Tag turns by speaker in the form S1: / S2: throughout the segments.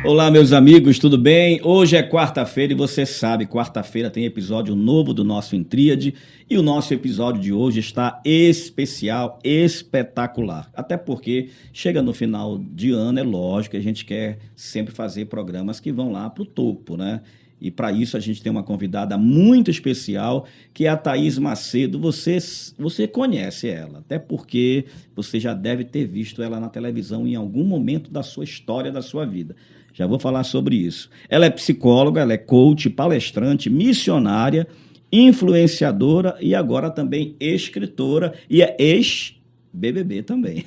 S1: Olá, meus amigos, tudo bem? Hoje é quarta-feira e você sabe, quarta-feira tem episódio novo do nosso Intríade e o nosso episódio de hoje está especial, espetacular. Até porque chega no final de ano, é lógico que a gente quer sempre fazer programas que vão lá para o topo, né? E para isso a gente tem uma convidada muito especial, que é a Thaís Macedo. Você conhece ela, até porque você já deve ter visto ela na televisão em algum momento da sua história, da sua vida. Já vou falar sobre isso. Ela é psicóloga, ela é coach, palestrante, missionária, influenciadora e agora também escritora e é ex-BBB também.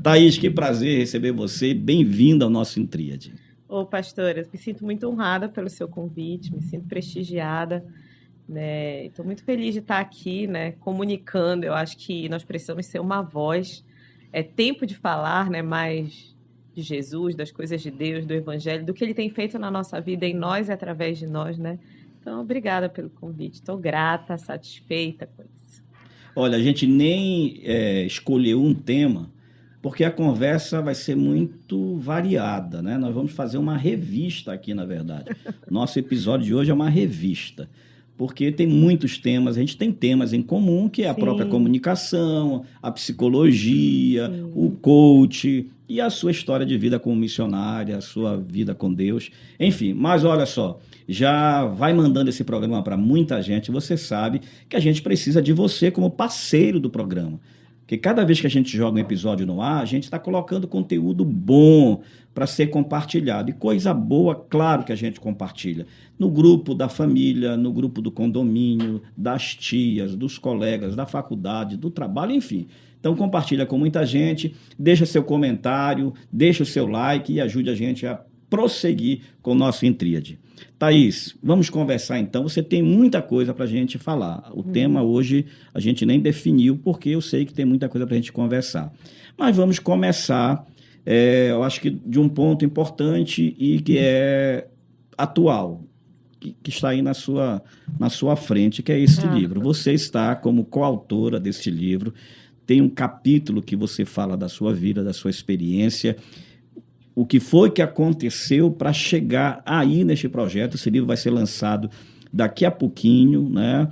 S1: Thaís, que prazer receber você. Bem-vinda ao nosso Intríade.
S2: Ô, pastora, eu me sinto muito honrada pelo seu convite, me sinto prestigiada, né? Estou muito feliz de estar aqui, né, comunicando. Eu acho que nós precisamos ser uma voz. É tempo de falar, né, mais de Jesus, das coisas de Deus, do Evangelho, do que Ele tem feito na nossa vida, em nós e através de nós, né? Então, obrigada pelo convite. Estou grata, satisfeita com isso.
S1: Olha, a gente nem escolheu um tema, porque a conversa vai ser muito variada, né? Nós vamos fazer uma revista aqui, na verdade. Nosso episódio de hoje é uma revista, porque tem muitos temas, a gente tem temas em comum, que é a própria
S2: Sim,
S1: comunicação, a psicologia, o
S2: sim.
S1: coach e a sua história de vida como missionária, a sua vida com Deus. Enfim, mas olha só, já vai mandando esse programa para muita gente, você sabe que a gente precisa de você como parceiro do programa. Porque cada vez que a gente joga um episódio no ar, a gente está colocando conteúdo bom para ser compartilhado. E coisa boa, claro que a gente compartilha. No grupo da família, no grupo do condomínio, das tias, dos colegas, da faculdade, do trabalho, enfim. Então compartilha com muita gente, deixa seu comentário, deixa o seu like e ajude a gente a prosseguir com o nosso Intríade. Thaís, vamos conversar então. Você tem muita coisa para a gente falar. O tema hoje a gente nem definiu, porque eu sei que tem muita coisa para a gente conversar. Mas vamos começar, eu acho que de um ponto importante e que é atual, que está aí na sua frente, que é este
S2: Ah,
S1: livro. Você está como coautora deste livro, tem um capítulo que você fala da sua vida, da sua experiência, o que foi que aconteceu para chegar aí neste projeto. Esse livro vai ser lançado daqui a pouquinho, né?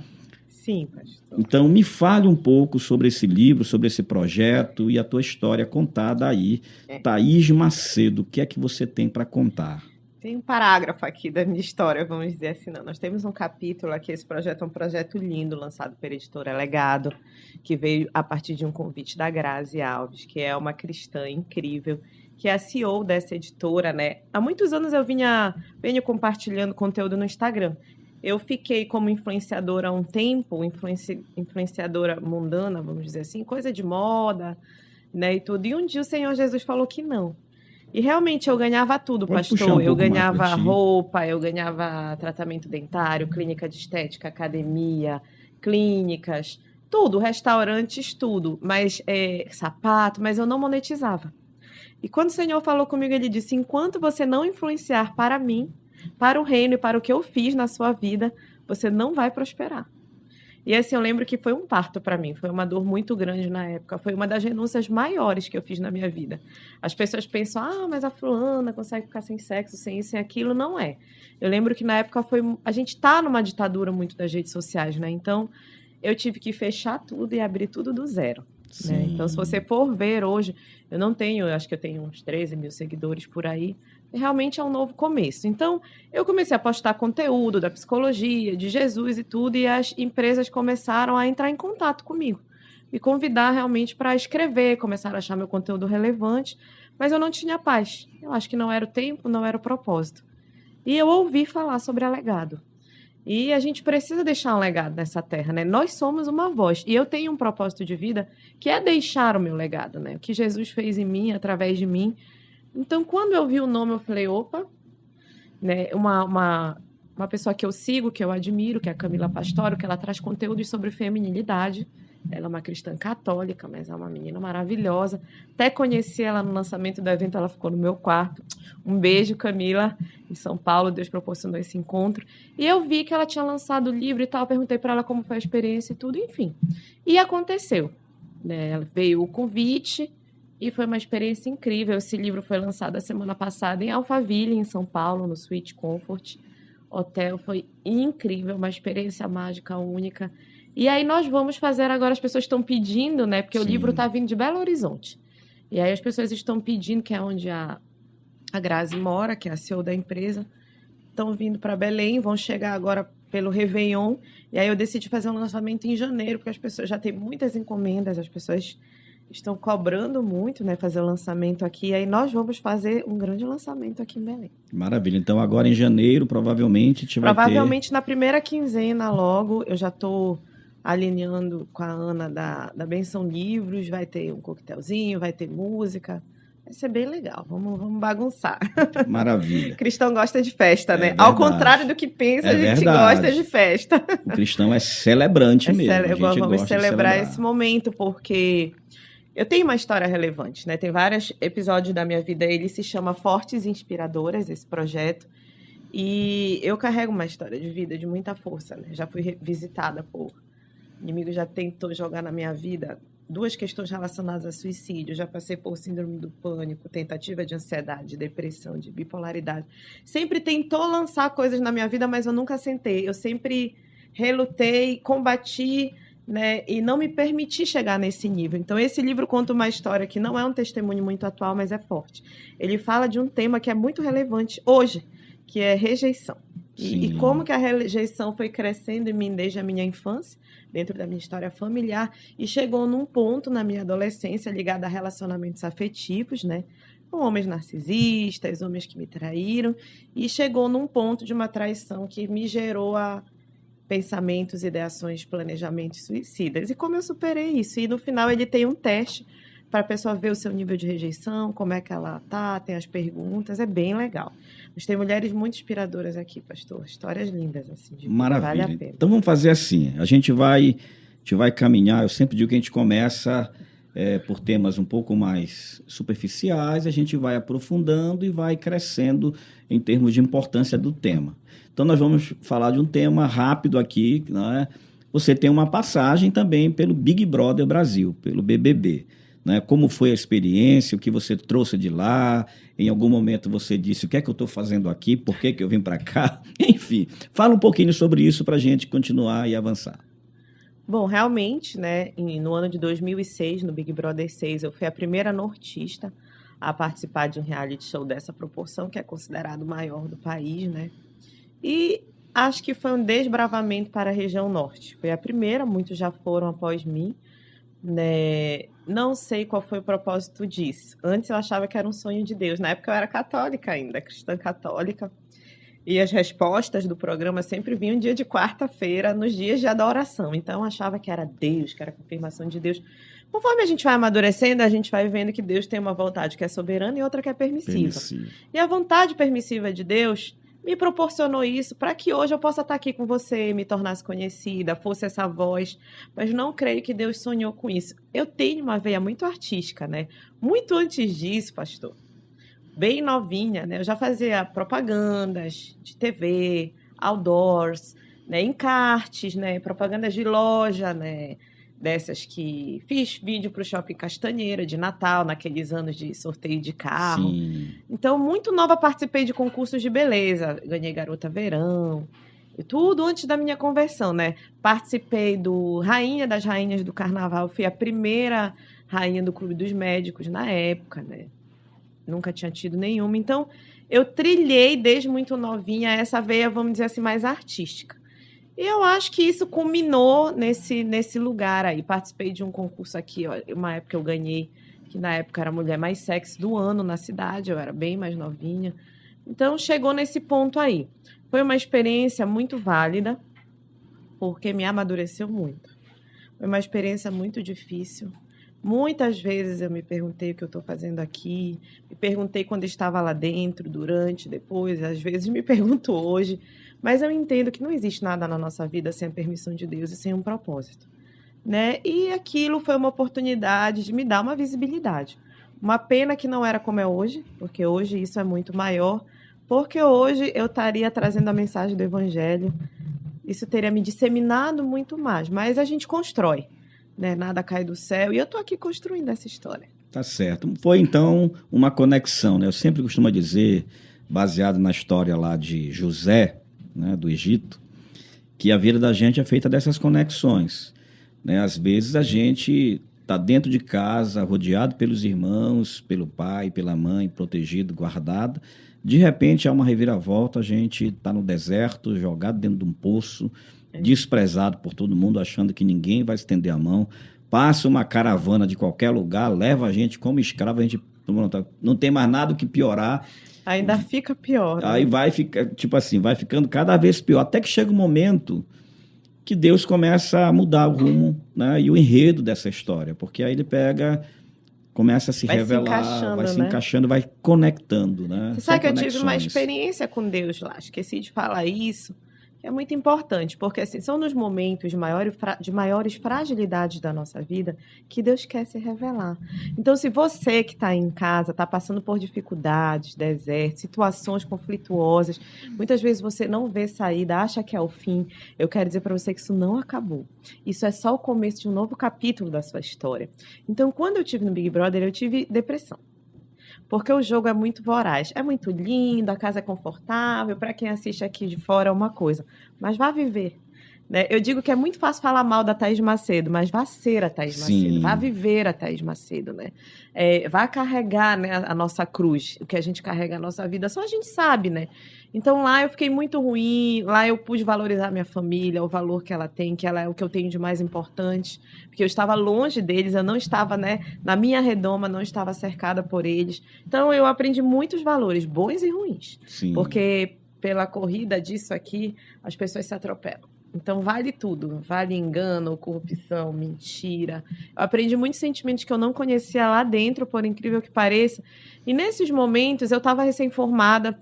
S2: sim, pastor.
S1: Então, me fale um pouco sobre esse livro, sobre esse projeto e a tua história contada aí.
S2: É.
S1: Thaís Macedo, o que é que você tem para contar?
S2: Tem um parágrafo aqui da minha história, vamos dizer assim, não. Nós temos um capítulo aqui, esse projeto é um projeto lindo, lançado pela editora Legado, que veio a partir de um convite da Grazi Alves, que é uma cristã incrível, que é a CEO dessa editora, né? Há muitos anos eu venho compartilhando conteúdo no Instagram. Eu fiquei como influenciadora há um tempo, influenciadora mundana, vamos dizer assim, coisa de moda, né, e tudo. E um dia o Senhor Jesus falou que não. E realmente eu ganhava tudo,
S1: Pode puxar
S2: pastor.
S1: um
S2: Eu
S1: pouco mais para
S2: ganhava
S1: ti.
S2: roupa, eu ganhava tratamento dentário, clínica de estética, academia, clínicas, tudo, restaurantes, tudo. Mas sapato, mas eu não monetizava. E quando o Senhor falou comigo, ele disse: enquanto você não influenciar para mim, para o reino e para o que eu fiz na sua vida, você não vai prosperar. E assim, eu lembro que foi um parto para mim, foi uma dor muito grande na época, foi uma das renúncias maiores que eu fiz na minha vida. As pessoas pensam, mas a fulana consegue ficar sem sexo, sem isso, sem aquilo, não é. Eu lembro que na época a gente tá numa ditadura muito das redes sociais, né? Então, eu tive que fechar tudo e abrir tudo do zero. Né? Então, se você
S1: Sim.
S2: for ver hoje, eu acho que eu tenho uns 13 mil seguidores por aí, realmente é um novo começo. Então, eu comecei a postar conteúdo da psicologia, de Jesus e tudo, e as empresas começaram a entrar em contato comigo, me convidar realmente para escrever, começaram a achar meu conteúdo relevante, mas eu não tinha paz. Eu acho que não era o tempo, não era o propósito. E eu ouvi falar sobre a Legado. E a gente precisa deixar um legado nessa terra, né? Nós somos uma voz. E eu tenho um propósito de vida que é deixar o meu legado, né? O que Jesus fez em mim, através de mim. Então, quando eu vi o nome, eu falei, opa, né? Uma pessoa que eu sigo, que eu admiro, que é a Camila Pastoro, que ela traz conteúdos sobre feminilidade. Ela é uma cristã católica, mas é uma menina maravilhosa. Até conheci ela no lançamento do evento, ela ficou no meu quarto. Um beijo, Camila, em São Paulo, Deus proporcionou esse encontro. E eu vi que ela tinha lançado o livro e tal, perguntei para ela como foi a experiência e tudo, enfim. E aconteceu. Né? Veio o convite, E foi uma experiência incrível. Esse livro foi lançado a semana passada em Alphaville, em São Paulo, no Sweet Comfort Hotel. Foi incrível, uma experiência mágica, única. E aí nós vamos fazer agora, as pessoas estão pedindo, né? Porque o livro está vindo de Belo Horizonte. E aí as pessoas estão pedindo, que é onde a Grazi mora, que é a CEO da empresa, estão vindo para Belém, vão chegar agora pelo Réveillon. E aí eu decidi fazer um lançamento em janeiro, porque as pessoas já têm muitas encomendas, as pessoas estão cobrando muito, né, fazer o lançamento aqui. E aí nós vamos fazer um grande lançamento aqui em Belém.
S1: Maravilha. Então agora em janeiro, provavelmente,
S2: Provavelmente na primeira quinzena logo, eu já estou alinhando com a Ana da Benção Livros, vai ter um coquetelzinho, vai ter música. Vai ser bem legal, vamos bagunçar.
S1: Maravilha.
S2: Cristão gosta de festa, né?
S1: Verdade.
S2: Ao contrário do que pensa, a gente
S1: verdade.
S2: gosta de festa.
S1: O cristão é celebrante mesmo.
S2: Vamos celebrar esse momento, porque eu tenho uma história relevante, né? Tem vários episódios da minha vida, ele se chama Fortes Inspiradoras, esse projeto, e eu carrego uma história de vida de muita força, né? Já fui visitada por... O inimigo já tentou jogar na minha vida 2 questões relacionadas a suicídio. Já passei por síndrome do pânico, tentativa de ansiedade, depressão, de bipolaridade. Sempre tentou lançar coisas na minha vida, mas eu nunca sentei. Eu sempre relutei, combati, né, e não me permiti chegar nesse nível. Então, esse livro conta uma história que não é um testemunho muito atual, mas é forte. Ele fala de um tema que é muito relevante hoje, que é rejeição. E como que a rejeição foi crescendo em mim desde a minha infância, dentro da minha história familiar, e chegou num ponto na minha adolescência ligado a relacionamentos afetivos, né? Com homens narcisistas, homens que me traíram, e chegou num ponto de uma traição que me gerou a pensamentos, ideações, planejamentos suicidas. E como eu superei isso? E no final ele tem um teste para a pessoa ver o seu nível de rejeição, como é que ela tá, tem as perguntas, é bem legal. Mas tem mulheres muito inspiradoras aqui, pastor, histórias lindas, assim, de
S1: Maravilha.
S2: Vale a pena.
S1: Então vamos fazer assim, a gente vai caminhar, eu sempre digo que a gente começa por temas um pouco mais superficiais, a gente vai aprofundando e vai crescendo em termos de importância do tema. Então nós vamos falar de um tema rápido aqui, né? Você tem uma passagem também pelo Big Brother Brasil, pelo BBB. Né? Como foi a experiência, o que você trouxe de lá, em algum momento você disse, o que é que eu estou fazendo aqui, por que eu vim para cá, enfim, fala um pouquinho sobre isso para a gente continuar e avançar.
S2: Bom, realmente, né, no ano de 2006, no Big Brother 6, eu fui a primeira nortista a participar de um reality show dessa proporção, que é considerado o maior do país, né, e acho que foi um desbravamento para a região norte, foi a primeira, muitos já foram após mim, né? Não sei qual foi o propósito disso. Antes eu achava que era um sonho de Deus. Na época eu era católica ainda, cristã católica. E as respostas do programa sempre vinham dia de quarta-feira, nos dias de adoração. Então eu achava que era Deus, que era a confirmação de Deus. Conforme a gente vai amadurecendo, a gente vai vendo que Deus tem uma vontade que é soberana e outra que é permissiva. E a vontade permissiva de Deus me proporcionou isso para que hoje eu possa estar aqui com você, me tornasse conhecida, fosse essa voz, mas não creio que Deus sonhou com isso. Eu tenho uma veia muito artística, né? Muito antes disso, pastor, bem novinha, né? Eu já fazia propagandas de TV, outdoors, né? Encartes, né? Propagandas de loja, né? Dessas que fiz vídeo para o Shopping Castanheira de Natal, naqueles anos de sorteio de carro.
S1: Sim.
S2: Então, muito nova, participei de concursos de beleza, ganhei Garota Verão, e tudo antes da minha conversão, né? Participei do Rainha das Rainhas do Carnaval, fui a primeira rainha do Clube dos Médicos na época, né? Nunca tinha tido nenhuma. Então, eu trilhei desde muito novinha essa veia, vamos dizer assim, mais artística. E eu acho que isso culminou nesse lugar aí. Participei de um concurso aqui, ó, uma época eu ganhei, que na época era a mulher mais sexy do ano na cidade, eu era bem mais novinha. Então, chegou nesse ponto aí. Foi uma experiência muito válida, porque me amadureceu muito. Foi uma experiência muito difícil. Muitas vezes eu me perguntei o que eu estou fazendo aqui, me perguntei quando estava lá dentro, durante, depois, às vezes me pergunto hoje, mas eu entendo que não existe nada na nossa vida sem a permissão de Deus e sem um propósito, né? E aquilo foi uma oportunidade de me dar uma visibilidade. Uma pena que não era como é hoje, porque hoje isso é muito maior, porque hoje eu estaria trazendo a mensagem do Evangelho, isso teria me disseminado muito mais, mas a gente constrói, né? Nada cai do céu, e eu estou aqui construindo essa história.
S1: Tá certo. Foi, então, uma conexão, né? Eu sempre costumo dizer, baseado na história lá de José, né, do Egito, que a vida da gente é feita dessas conexões, né? Às vezes a gente está dentro de casa, rodeado pelos irmãos, pelo pai, pela mãe, protegido, guardado. De repente, há uma reviravolta, a gente está no deserto, jogado dentro de um poço, desprezado por todo mundo, achando que ninguém vai estender a mão. Passa uma caravana de qualquer lugar, leva a gente como escravo, a gente não tem mais nada que piorar.
S2: Ainda fica pior. Né?
S1: Aí vai ficar, tipo assim, vai ficando cada vez pior, até que chega um momento que Deus começa a mudar o rumo, né, e o enredo dessa história, porque aí ele começa a se revelar, vai se encaixando, vai conectando, né?
S2: Você sabe que eu tive uma experiência com Deus lá, esqueci de falar isso. É muito importante, porque assim, são nos momentos de maiores fragilidades da nossa vida que Deus quer se revelar. Então, se você que está em casa está passando por dificuldades, desertos, situações conflituosas, muitas vezes você não vê saída, acha que é o fim, eu quero dizer para você que isso não acabou. Isso é só o começo de um novo capítulo da sua história. Então, quando eu tive no Big Brother, eu tive depressão. Porque o jogo é muito voraz. É muito lindo, a casa é confortável, para quem assiste aqui de fora é uma coisa. Mas vá viver. Né? Eu digo que é muito fácil falar mal da Thaís Macedo, mas vá ser a Thaís Macedo, vá viver a Thaís Macedo. Né? Vá carregar, né, a nossa cruz, o que a gente carrega na nossa vida, só a gente sabe, né? Então lá eu fiquei muito ruim, lá eu pude valorizar minha família, o valor que ela tem, que ela é o que eu tenho de mais importante, porque eu estava longe deles, eu não estava, né, na minha redoma, não estava cercada por eles. Então eu aprendi muitos valores, bons e ruins, porque pela corrida disso aqui, as pessoas se atropelam. Então vale tudo, vale engano, corrupção, mentira. Eu aprendi muitos sentimentos que eu não conhecia lá dentro, por incrível que pareça. E nesses momentos eu estava recém-formada,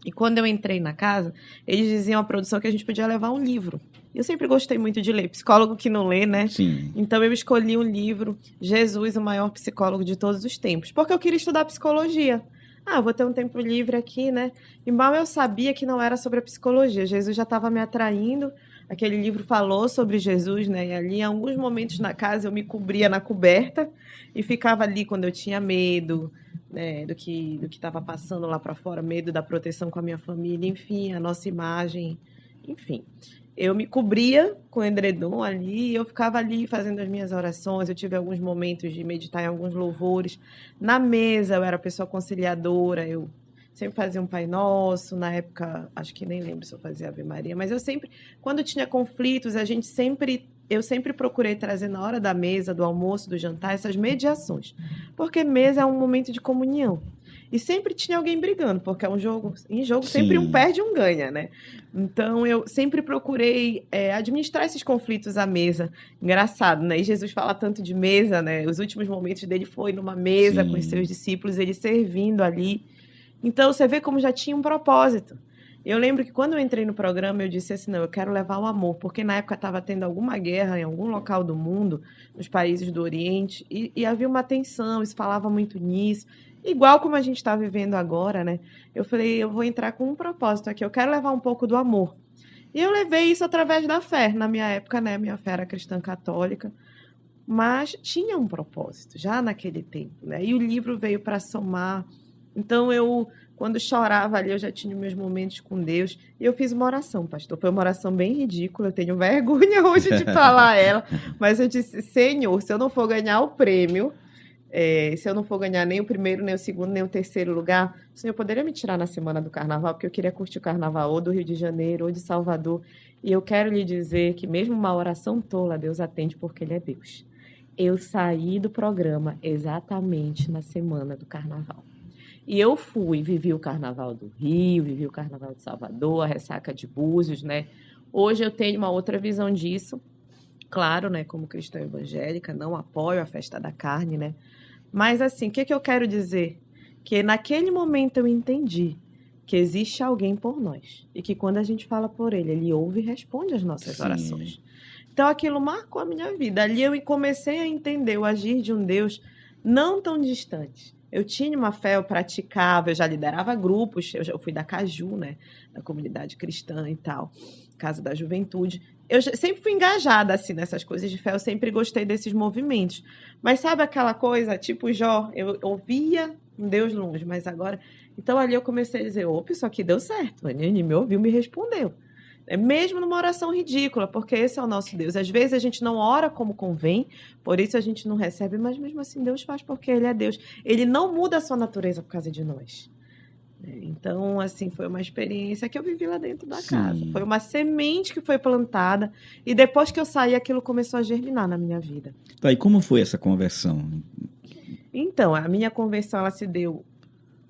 S2: e quando eu entrei na casa, eles diziam à produção que a gente podia levar um livro. Eu sempre gostei muito de ler, psicólogo que não lê, né?
S1: Sim.
S2: Então eu escolhi um livro, Jesus, o maior psicólogo de todos os tempos, porque eu queria estudar psicologia. Eu vou ter um tempo livre aqui, né? E mal eu sabia que não era sobre a psicologia. Jesus já estava me atraindo. Aquele livro falou sobre Jesus, né? E ali, em alguns momentos na casa, eu me cobria na coberta e ficava ali quando eu tinha medo, né, do que estava passando lá para fora, medo da proteção com a minha família, enfim, a nossa imagem, enfim. Eu me cobria com o edredom ali e eu ficava ali fazendo as minhas orações. Eu tive alguns momentos de meditar em alguns louvores. Na mesa, eu era pessoa conciliadora, eu sempre fazia um Pai Nosso, na época, acho que nem lembro se eu fazia Ave Maria, mas eu sempre, quando tinha conflitos, eu sempre procurei trazer na hora da mesa, do almoço, do jantar, essas mediações. Porque mesa é um momento de comunhão. E sempre tinha alguém brigando, porque é um jogo, em jogo sempre um perde e um ganha, né? Então eu sempre procurei administrar esses conflitos à mesa. Engraçado, né? E Jesus fala tanto de mesa, né? Os últimos momentos dele foi numa mesa com os seus discípulos, ele servindo ali. Então, você vê como já tinha um propósito. Eu lembro que quando eu entrei no programa, eu disse assim, não, eu quero levar o amor, porque na época estava tendo alguma guerra em algum local do mundo, nos países do Oriente, e havia uma tensão, se falava muito nisso, igual como a gente está vivendo agora, né? Eu falei, eu vou entrar com um propósito aqui, eu quero levar um pouco do amor. E eu levei isso através da fé, na minha época, né? Minha fé era cristã católica, mas tinha um propósito, já naquele tempo, né? E o livro veio para somar. Então, quando chorava ali, eu já tinha meus momentos com Deus. E eu fiz uma oração, pastor. Foi uma oração bem ridícula. Eu tenho vergonha hoje de falar ela. Mas eu disse, Senhor, se eu não for ganhar o prêmio, se eu não for ganhar nem o primeiro, nem o segundo, nem o terceiro lugar, o Senhor poderia me tirar na semana do Carnaval? Porque eu queria curtir o Carnaval ou do Rio de Janeiro ou de Salvador. E eu quero lhe dizer que mesmo uma oração tola, Deus atende porque Ele é Deus. Eu saí do programa exatamente na semana do Carnaval. E eu vivi o Carnaval do Rio, vivi o Carnaval de Salvador, a ressaca de Búzios, né? Hoje eu tenho uma outra visão disso, claro, né? Como cristã evangélica, não apoio a festa da carne, né? Mas assim, o que eu quero dizer? Que naquele momento eu entendi que existe alguém por nós e que quando a gente fala por ele, ele ouve e responde às nossas orações. Então aquilo marcou a minha vida. Ali eu comecei a entender o agir de um Deus não tão distante. eu tinha uma fé, eu praticava, eu já liderava grupos, eu fui da Caju, né, da comunidade cristã e tal, Casa da Juventude. Eu sempre fui engajada, assim, nessas coisas de fé, eu sempre gostei desses movimentos. Mas sabe aquela coisa, tipo Jó, eu ouvia um Deus longe, mas agora... Então ali eu comecei a dizer, opa, isso aqui deu certo. Ele me ouviu, me respondeu. Mesmo numa oração ridícula, porque esse é o nosso Deus. Às vezes a gente não ora como convém, por isso a gente não recebe, mas mesmo assim Deus faz porque Ele é Deus. Ele não muda a sua natureza por causa de nós. Então, assim, foi uma experiência que eu vivi lá dentro da casa. Foi uma semente que foi plantada e depois que eu saí, aquilo começou a germinar na minha vida.
S1: Tá, e como foi essa conversão?
S2: Então, a minha conversão, ela se deu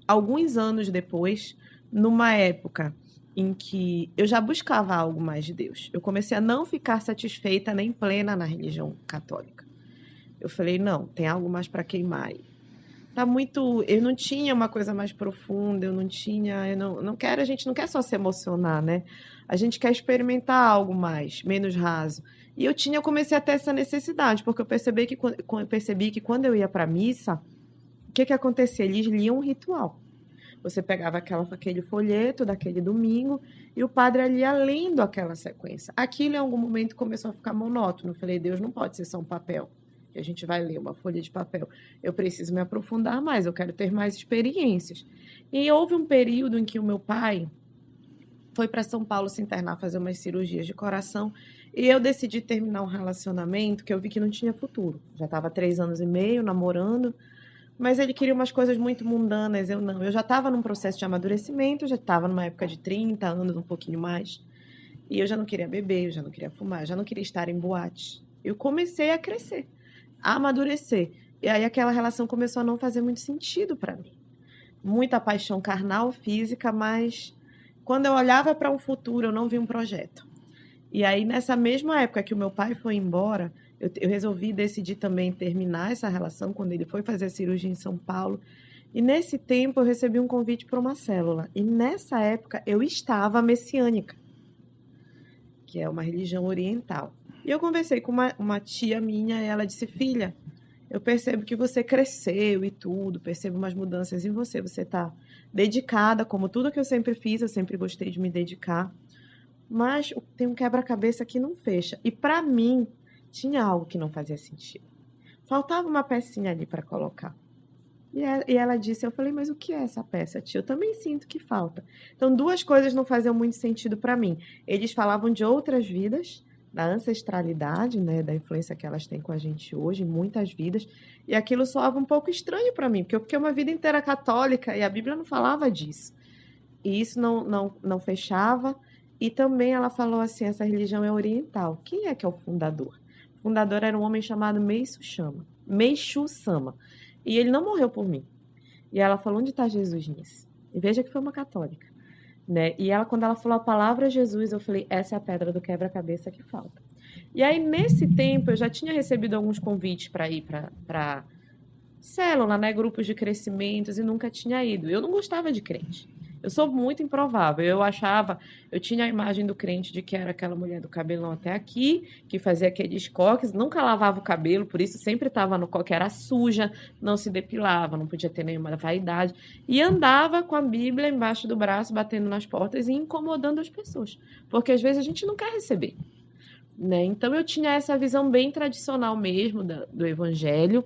S2: alguns anos depois, numa época em que eu já buscava algo mais de Deus. Eu comecei a não ficar satisfeita nem plena na religião católica. Eu falei, não, tem algo mais para queimar aí. Tá muito, eu não tinha uma coisa mais profunda, eu não quero, a gente não quer só se emocionar, né? A gente quer experimentar algo mais, menos raso. E eu comecei a ter essa necessidade, porque eu percebi que quando eu ia para a missa, o que acontecia? Eles liam um ritual. Você pegava aquele folheto daquele domingo e o padre ali ia lendo aquela sequência. Aquilo em algum momento começou a ficar monótono. Eu falei, Deus não pode ser só um papel. A gente vai ler uma folha de papel. Eu preciso me aprofundar mais, eu quero ter mais experiências. E houve um período em que o meu pai foi para São Paulo se internar, fazer umas cirurgias de coração, e eu decidi terminar um relacionamento que eu vi que não tinha futuro. Já estava 3 anos e meio namorando, mas ele queria umas coisas muito mundanas, eu não. Eu já estava num processo de amadurecimento, já estava numa época de 30 anos, um pouquinho mais, e eu já não queria beber, eu já não queria fumar, eu já não queria estar em boate. Eu comecei a crescer, a amadurecer. E aí aquela relação começou a não fazer muito sentido para mim. Muita paixão carnal, física, mas quando eu olhava para um futuro, eu não vi um projeto. E aí, nessa mesma época que o meu pai foi embora, eu resolvi decidir também terminar essa relação quando ele foi fazer a cirurgia em São Paulo. E nesse tempo, eu recebi um convite para uma célula. E nessa época, eu estava messiânica, que é uma religião oriental. E eu conversei com uma tia minha e ela disse, filha, eu percebo que você cresceu e tudo, percebo umas mudanças em você. Você está dedicada, como tudo que eu sempre fiz, eu sempre gostei de me dedicar. Mas tem um quebra-cabeça que não fecha. E para mim, tinha algo que não fazia sentido. Faltava uma pecinha ali para colocar. E ela disse, eu falei, mas o que é essa peça, tia? Eu também sinto que falta. Então, 2 coisas não faziam muito sentido para mim. Eles falavam de outras vidas, da ancestralidade, né, da influência que elas têm com a gente hoje, em muitas vidas, e aquilo soava um pouco estranho para mim, porque eu fiquei uma vida inteira católica e a Bíblia não falava disso. E isso não fechava. E também ela falou assim, essa religião é oriental. Quem é que é o fundador? O fundador era um homem chamado Meishu Sama. E ele não morreu por mim. E ela falou, onde está Jesus nisso? E veja que foi uma católica. Né? E ela, quando ela falou a palavra Jesus, eu falei, essa é a pedra do quebra-cabeça que falta. E aí, nesse tempo, eu já tinha recebido alguns convites para ir para célula, né? Grupos de crescimentos, e nunca tinha ido. Eu não gostava de crente. Eu sou muito improvável. Eu tinha a imagem do crente de que era aquela mulher do cabelão até aqui, que fazia aqueles coques, nunca lavava o cabelo, por isso sempre estava no coque, era suja, não se depilava, não podia ter nenhuma vaidade. E andava com a Bíblia embaixo do braço, batendo nas portas e incomodando as pessoas. Porque às vezes a gente não quer receber. Né? Então eu tinha essa visão bem tradicional mesmo do evangelho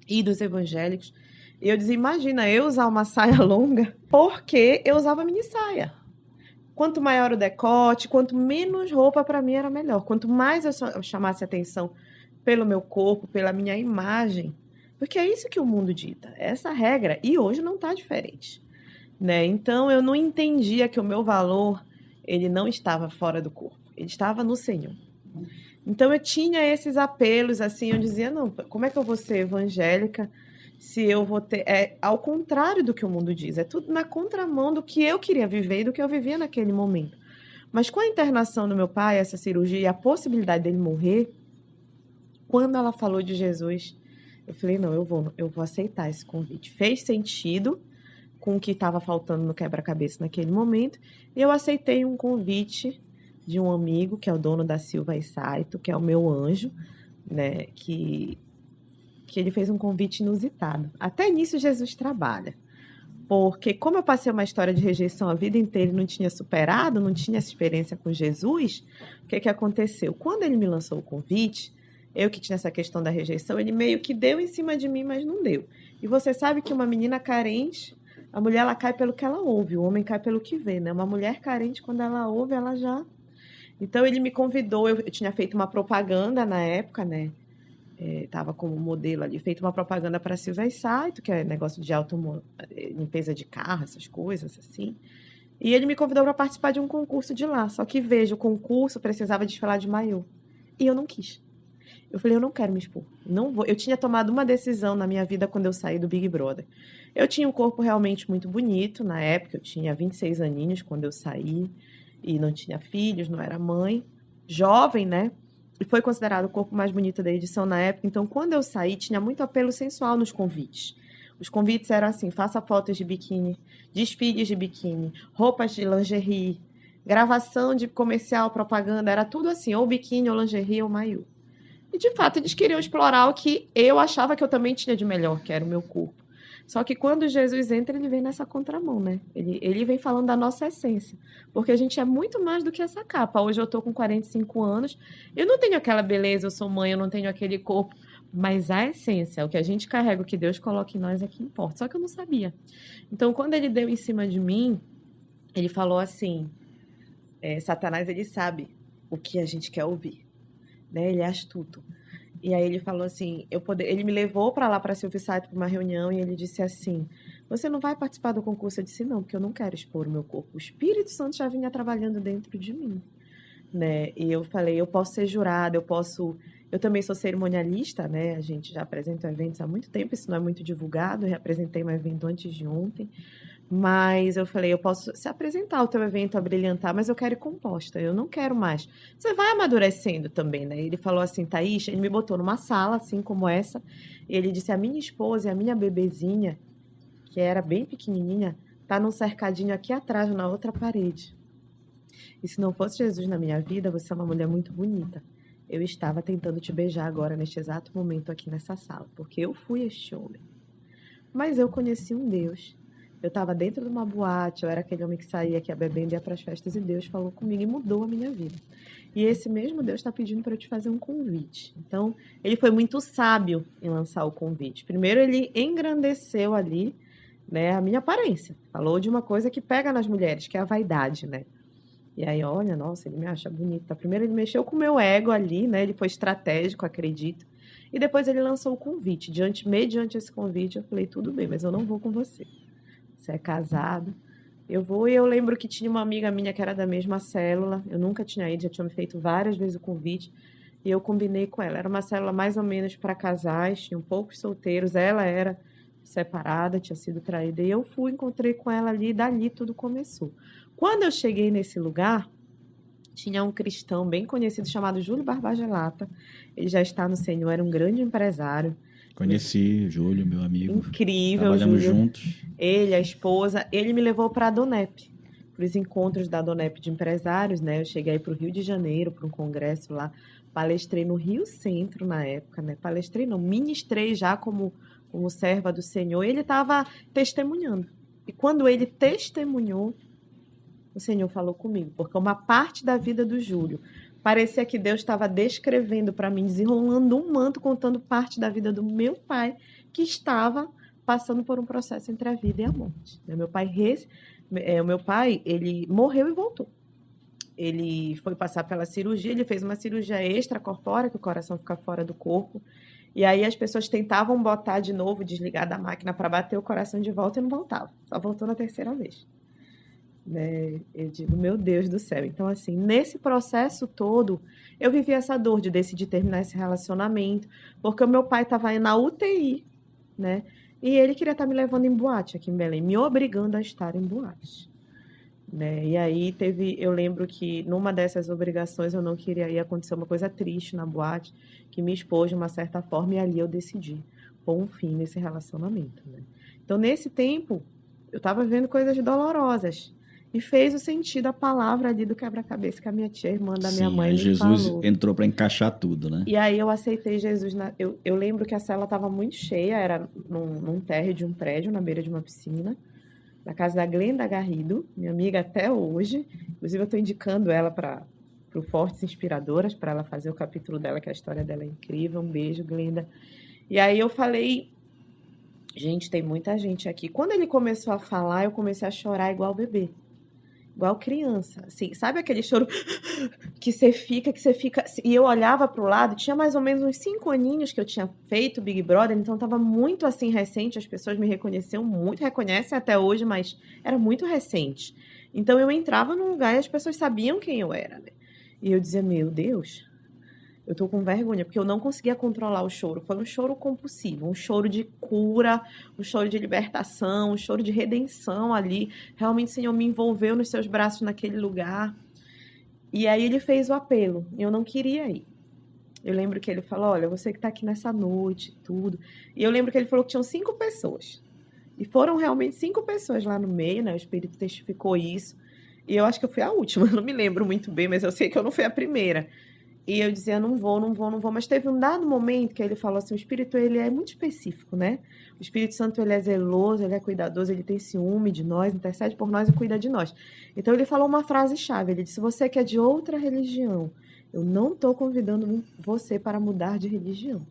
S2: e dos evangélicos. E eu dizia, imagina, eu usar uma saia longa, porque eu usava mini saia. Quanto maior o decote, quanto menos roupa para mim era melhor. Quanto mais eu chamasse atenção pelo meu corpo, pela minha imagem, porque é isso que o mundo dita, essa regra, e hoje não está diferente. Né? Então eu não entendia que o meu valor, ele não estava fora do corpo, ele estava no Senhor. Então eu tinha esses apelos, assim, eu dizia, não, como é que eu vou ser evangélica se eu vou ter... É ao contrário do que o mundo diz, é tudo na contramão do que eu queria viver e do que eu vivia naquele momento. Mas com a internação do meu pai, essa cirurgia e a possibilidade dele morrer, quando ela falou de Jesus, eu falei, não, eu vou aceitar esse convite. Fez sentido com o que estava faltando no quebra-cabeça naquele momento, e eu aceitei um convite de um amigo, que é o dono da Silva e Saito, que é o meu anjo, né, que que ele fez um convite inusitado. Até nisso Jesus trabalha. Porque como eu passei uma história de rejeição a vida inteira e não tinha superado, não tinha essa experiência com Jesus, o que aconteceu? Quando ele me lançou o convite, eu que tinha essa questão da rejeição, ele meio que deu em cima de mim, mas não deu. E você sabe que uma menina carente, a mulher ela cai pelo que ela ouve, o homem cai pelo que vê, né? Uma mulher carente, quando ela ouve, ela já... Então ele me convidou, eu tinha feito uma propaganda na época, né? Estava como modelo ali, feito uma propaganda para a Silvia Saito, que é negócio de limpeza de carro, essas coisas assim. E ele me convidou para participar de um concurso de lá. Só que, veja, o concurso precisava desfilar de maiô. E eu não quis. Eu falei, eu não quero me expor. Não vou. Eu tinha tomado uma decisão na minha vida quando eu saí do Big Brother. Eu tinha um corpo realmente muito bonito na época. Eu tinha 26 aninhos quando eu saí. E não tinha filhos, não era mãe. Jovem, né? E foi considerado o corpo mais bonito da edição na época. Então, quando eu saí, tinha muito apelo sensual nos convites. Os convites eram assim, faça fotos de biquíni, desfiles de biquíni, roupas de lingerie, gravação de comercial, propaganda, era tudo assim, ou biquíni, ou lingerie, ou maiô. E, de fato, eles queriam explorar o que eu achava que eu também tinha de melhor, que era o meu corpo. Só que quando Jesus entra, ele vem nessa contramão, né? Ele vem falando da nossa essência. Porque a gente é muito mais do que essa capa. Hoje eu tô com 45 anos, eu não tenho aquela beleza, eu sou mãe, eu não tenho aquele corpo. Mas a essência, o que a gente carrega, o que Deus coloca em nós é que importa. Só que eu não sabia. Então, quando ele deu em cima de mim, ele falou assim, Satanás, ele sabe o que a gente quer ouvir. Né? Ele é astuto. E aí ele falou assim, ele me levou para lá para Silvia Saito para uma reunião e ele disse assim, você não vai participar do concurso? Eu disse, não, porque eu não quero expor o meu corpo. O Espírito Santo já vinha trabalhando dentro de mim. Né? E eu falei, eu posso ser jurada, eu também sou cerimonialista, né? A gente já apresenta eventos há muito tempo, isso não é muito divulgado, eu apresentei um evento antes de ontem, mas eu falei, eu posso se apresentar o teu evento, a brilhantar, mas eu quero ir composta, eu não quero mais. Você vai amadurecendo também, né? Ele falou assim, Thaís, ele me botou numa sala, assim como essa, e ele disse, a minha esposa e a minha bebezinha, que era bem pequenininha, tá num cercadinho aqui atrás, na outra parede. E se não fosse Jesus na minha vida, você é uma mulher muito bonita. Eu estava tentando te beijar agora, neste exato momento aqui nessa sala, porque eu fui este homem. Mas eu conheci um Deus. Eu estava dentro de uma boate, eu era aquele homem que saía, que ia bebendo, ia para as festas, e Deus falou comigo e mudou a minha vida. E esse mesmo Deus está pedindo para eu te fazer um convite. Então, ele foi muito sábio em lançar o convite. Primeiro, ele engrandeceu ali, né, a minha aparência. Falou de uma coisa que pega nas mulheres, que é a vaidade, né? E aí, olha, nossa, ele me acha bonita. Primeiro ele mexeu com o meu ego ali, né? Ele foi estratégico, acredito. E depois ele lançou o convite. Mediante esse convite, eu falei, tudo bem, mas eu não vou com você. Você é casado. Eu vou, e eu lembro que tinha uma amiga minha que era da mesma célula. Eu nunca tinha ido, já tinha me feito várias vezes o convite. E eu combinei com ela. Era uma célula mais ou menos para casais, tinham poucos solteiros. Ela era separada, tinha sido traída. E eu fui, encontrei com ela ali, e dali tudo começou. Quando eu cheguei nesse lugar, tinha um cristão bem conhecido chamado Júlio Barbagelata. Ele já está no Senhor, era um grande empresário.
S1: Conheci Júlio, meu amigo.
S2: Incrível,
S1: Trabalhamos
S2: Júlio.
S1: juntos.
S2: Ele, a esposa, ele me levou para a Donep, para os encontros da Donep de empresários, né? Eu cheguei para o Rio de Janeiro, para um congresso lá, palestrei no Rio Centro na época, né? Palestrei não, ministrei já como serva do Senhor. Ele estava testemunhando. E quando ele testemunhou, o Senhor falou comigo, porque uma parte da vida do Júlio parecia que Deus estava descrevendo para mim, desenrolando um manto, contando parte da vida do meu pai, que estava passando por um processo entre a vida e a morte. O meu pai, ele morreu e voltou. Ele foi passar pela cirurgia, ele fez uma cirurgia extracorpórea, que o coração fica fora do corpo, e aí as pessoas tentavam botar de novo, desligar da máquina para bater o coração de volta e não voltava, só voltou na terceira vez. Né? Eu digo, meu Deus do céu. Então, assim, nesse processo todo, eu vivi essa dor de decidir terminar esse relacionamento, porque o meu pai estava na UTI, né? E ele queria estar me levando em boate aqui em Belém, me obrigando a estar em boate. Né? E aí eu lembro que numa dessas obrigações eu não queria ir, acontecer uma coisa triste na boate, que me expôs de uma certa forma, e ali eu decidi pôr um fim nesse relacionamento. Né? Então, nesse tempo, eu estava vivendo coisas dolorosas. E fez o sentido a palavra ali do quebra-cabeça que a minha tia, irmã da minha
S1: Sim,
S2: mãe,
S1: aí
S2: me
S1: Jesus
S2: falou.
S1: entrou para encaixar tudo, né?
S2: E aí eu aceitei Jesus. Eu lembro que a cela estava muito cheia, era num térreo de um prédio, na beira de uma piscina, na casa da Glenda Garrido, minha amiga até hoje. Inclusive, eu estou indicando ela para o Fortes Inspiradoras, para ela fazer o capítulo dela, que a história dela é incrível. Um beijo, Glenda. E aí eu falei, gente, tem muita gente aqui. Quando ele começou a falar, eu comecei a chorar igual bebê. Igual criança, assim, sabe aquele choro que você fica. E eu olhava para o lado, tinha mais ou menos uns 5 aninhos que eu tinha feito Big Brother, então estava muito assim recente, as pessoas me reconheciam muito, reconhecem até hoje, mas era muito recente. Então eu entrava num lugar e as pessoas sabiam quem eu era, né? E eu dizia, meu Deus, eu tô com vergonha, porque eu não conseguia controlar o choro. Foi um choro compulsivo, um choro de cura, um choro de libertação, um choro de redenção ali. Realmente o Senhor me envolveu nos seus braços naquele lugar. E aí ele fez o apelo. Eu não queria ir. Eu lembro que ele falou, olha, você que tá aqui nessa noite, tudo. E eu lembro que ele falou que tinham 5 pessoas. E foram realmente 5 pessoas lá no meio, né? O Espírito testificou isso. E eu acho que eu fui a última, não me lembro muito bem, mas eu sei que eu não fui a primeira. E eu dizia, não vou. Mas teve um dado momento que ele falou assim, o Espírito, ele é muito específico, né? O Espírito Santo, ele é zeloso, ele é cuidadoso, ele tem ciúme de nós, intercede por nós e cuida de nós. Então, ele falou uma frase-chave, ele disse, você que é de outra religião, eu não estou convidando você para mudar de religião.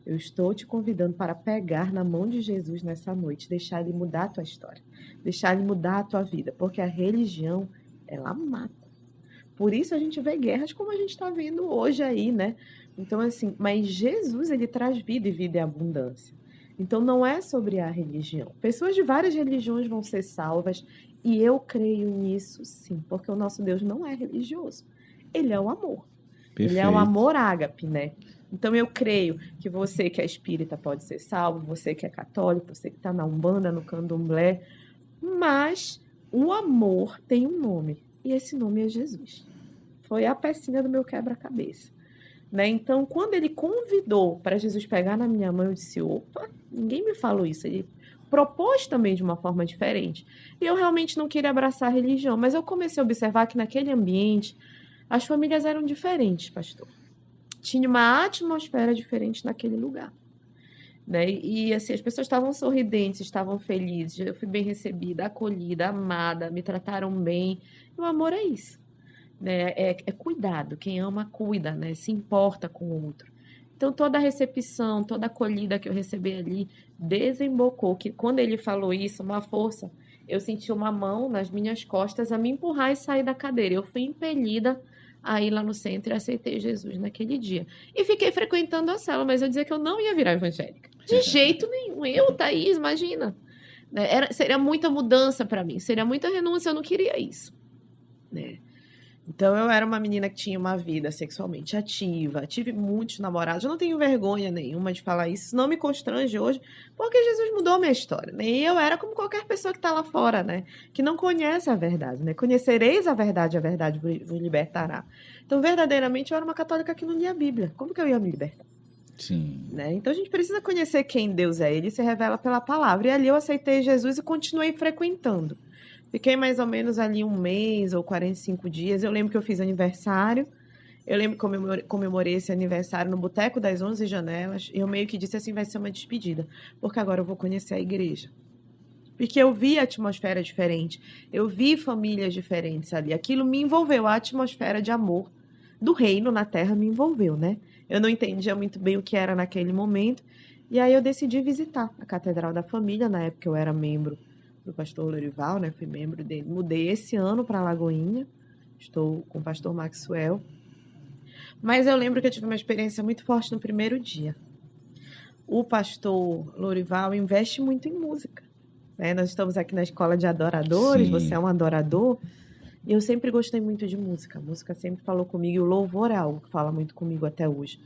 S2: Eu estou te convidando para pegar na mão de Jesus nessa noite, deixar ele mudar a tua história, deixar ele mudar a tua vida, porque a religião, ela mata. Por isso a gente vê guerras como a gente está vendo hoje aí, né? Então, assim, mas Jesus, ele traz vida e vida em abundância. Então, não é sobre a religião. Pessoas de várias religiões vão ser salvas e eu creio nisso, sim, porque o nosso Deus não é religioso. Ele é o amor. Ele é o
S1: Perfeito.
S2: amor ágape, né? Então, eu creio que você que é espírita pode ser salvo, você que é católico, você que está na Umbanda, no Candomblé, mas o amor tem um nome. E esse nome é Jesus. Foi a pecinha do meu quebra-cabeça. Né? Então, quando ele convidou para Jesus pegar na minha mão, eu disse, opa, ninguém me falou isso. Ele propôs também de uma forma diferente. E eu realmente não queria abraçar a religião, mas eu comecei a observar que naquele ambiente as famílias eram diferentes, pastor. Tinha uma atmosfera diferente naquele lugar. Né? E assim, as pessoas estavam sorridentes, estavam felizes, eu fui bem recebida, acolhida, amada, me trataram bem. E o amor é isso, né? É cuidado, quem ama cuida, né? Se importa com o outro. Então toda a recepção, toda a acolhida que eu recebi ali desembocou, que quando ele falou isso, uma força, eu senti uma mão nas minhas costas a me empurrar e sair da cadeira. Eu fui impelida a ir lá no centro e aceitei Jesus naquele dia. E fiquei frequentando a cela, mas eu dizia que eu não ia virar evangélica. De jeito nenhum. Eu, Thaís, imagina. Né? Seria muita mudança para mim, seria muita renúncia, eu não queria isso. Né? Então, eu era uma menina que tinha uma vida sexualmente ativa, tive muitos namorados, eu não tenho vergonha nenhuma de falar isso, isso não me constrange hoje, porque Jesus mudou a minha história, né? E eu era como qualquer pessoa que está lá fora, né? Que não conhece a verdade, né? Conhecereis a verdade vos libertará. Então, verdadeiramente, eu era uma católica que não lia a Bíblia. Como que eu ia me libertar?
S1: Sim.
S2: Né? Então, a gente precisa conhecer quem Deus é, ele se revela pela palavra. E ali eu aceitei Jesus e continuei frequentando. Fiquei mais ou menos ali 1 mês ou 45 dias. Eu lembro que eu fiz aniversário. Eu lembro que comemorei esse aniversário no Boteco das 11 Janelas. E eu meio que disse assim, vai ser uma despedida. Porque agora eu vou conhecer a igreja. Porque eu vi a atmosfera diferente. Eu vi famílias diferentes ali. Aquilo me envolveu. A atmosfera de amor do reino na terra me envolveu, né? Eu não entendia muito bem o que era naquele momento. E aí eu decidi visitar a Catedral da Família. Na época eu era membro do pastor Lorival, né? Fui membro dele. Mudei esse ano para Lagoinha. Estou com o pastor Maxwell. Mas eu lembro que eu tive uma experiência muito forte no primeiro dia. O pastor Lorival investe muito em música. Né? Nós estamos aqui na escola de adoradores,
S1: Sim.
S2: você é um adorador. E eu sempre gostei muito de música. A música sempre falou comigo e o louvor é algo que fala muito comigo até hoje.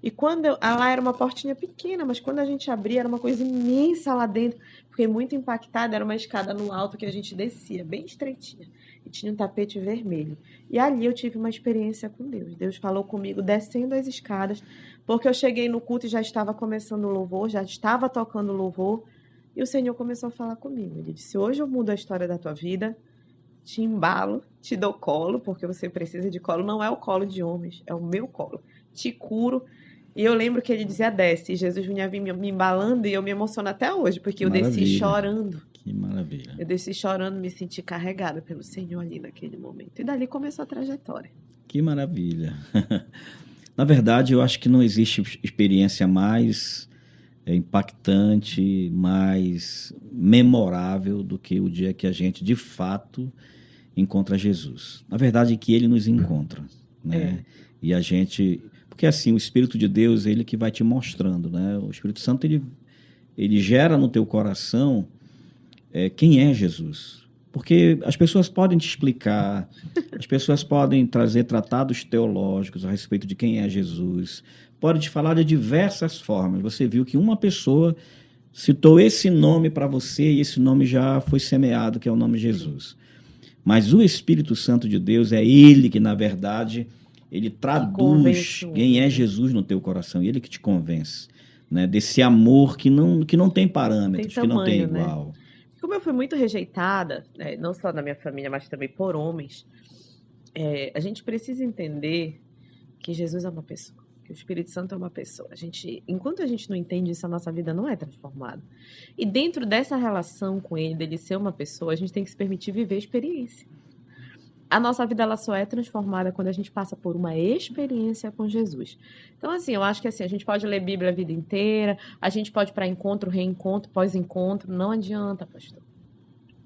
S2: E quando lá era uma portinha pequena, mas quando a gente abria, era uma coisa imensa lá dentro. Fiquei muito impactada, era uma escada no alto que a gente descia, bem estreitinha. E tinha um tapete vermelho. E ali eu tive uma experiência com Deus. Deus falou comigo descendo as escadas, porque eu cheguei no culto e já estava começando o louvor, já estava tocando o louvor. E o Senhor começou a falar comigo. Ele disse, hoje eu mudo a história da tua vida te embalo, te dou colo, porque você precisa de colo. Não é o colo de homens, é o meu colo. Te curo. E eu lembro que ele dizia desce, e Jesus vinha me embalando, e eu me emociono até hoje, porque
S1: Que
S2: eu desci
S1: maravilha.
S2: chorando.
S1: Que maravilha.
S2: Eu desci chorando, me senti carregada pelo Senhor ali naquele momento. E dali começou a trajetória.
S1: Que maravilha. Na verdade, eu acho que não existe experiência mais impactante, mais memorável do que o dia que a gente, de fato, encontra Jesus. Na verdade, é que ele nos encontra, né? E a gente... Porque, assim, o Espírito de Deus, ele que vai te mostrando, né? O Espírito Santo, ele gera no teu coração quem é Jesus. Porque as pessoas podem te explicar, as pessoas podem trazer tratados teológicos a respeito de quem é Jesus, podem te falar de diversas formas. Você viu que uma pessoa citou esse nome para você e esse nome já foi semeado, que é o nome Jesus. Mas o Espírito Santo de Deus é ele que, na verdade, ele traduz quem é Jesus no teu coração, ele que te convence, né, desse amor que não tem parâmetros, tem tamanho, que não tem igual.
S2: Né? Como eu fui muito rejeitada, né, não só na minha família, mas também por homens, a gente precisa entender que Jesus é uma pessoa, que o Espírito Santo é uma pessoa. Enquanto a gente não entende isso, a nossa vida não é transformada. E dentro dessa relação com ele, dele ser uma pessoa, a gente tem que se permitir viver a experiência. A nossa vida ela só é transformada quando a gente passa por uma experiência com Jesus. Então, assim, eu acho que assim, a gente pode ler Bíblia a vida inteira, a gente pode ir para encontro, reencontro, pós-encontro, não adianta, pastor.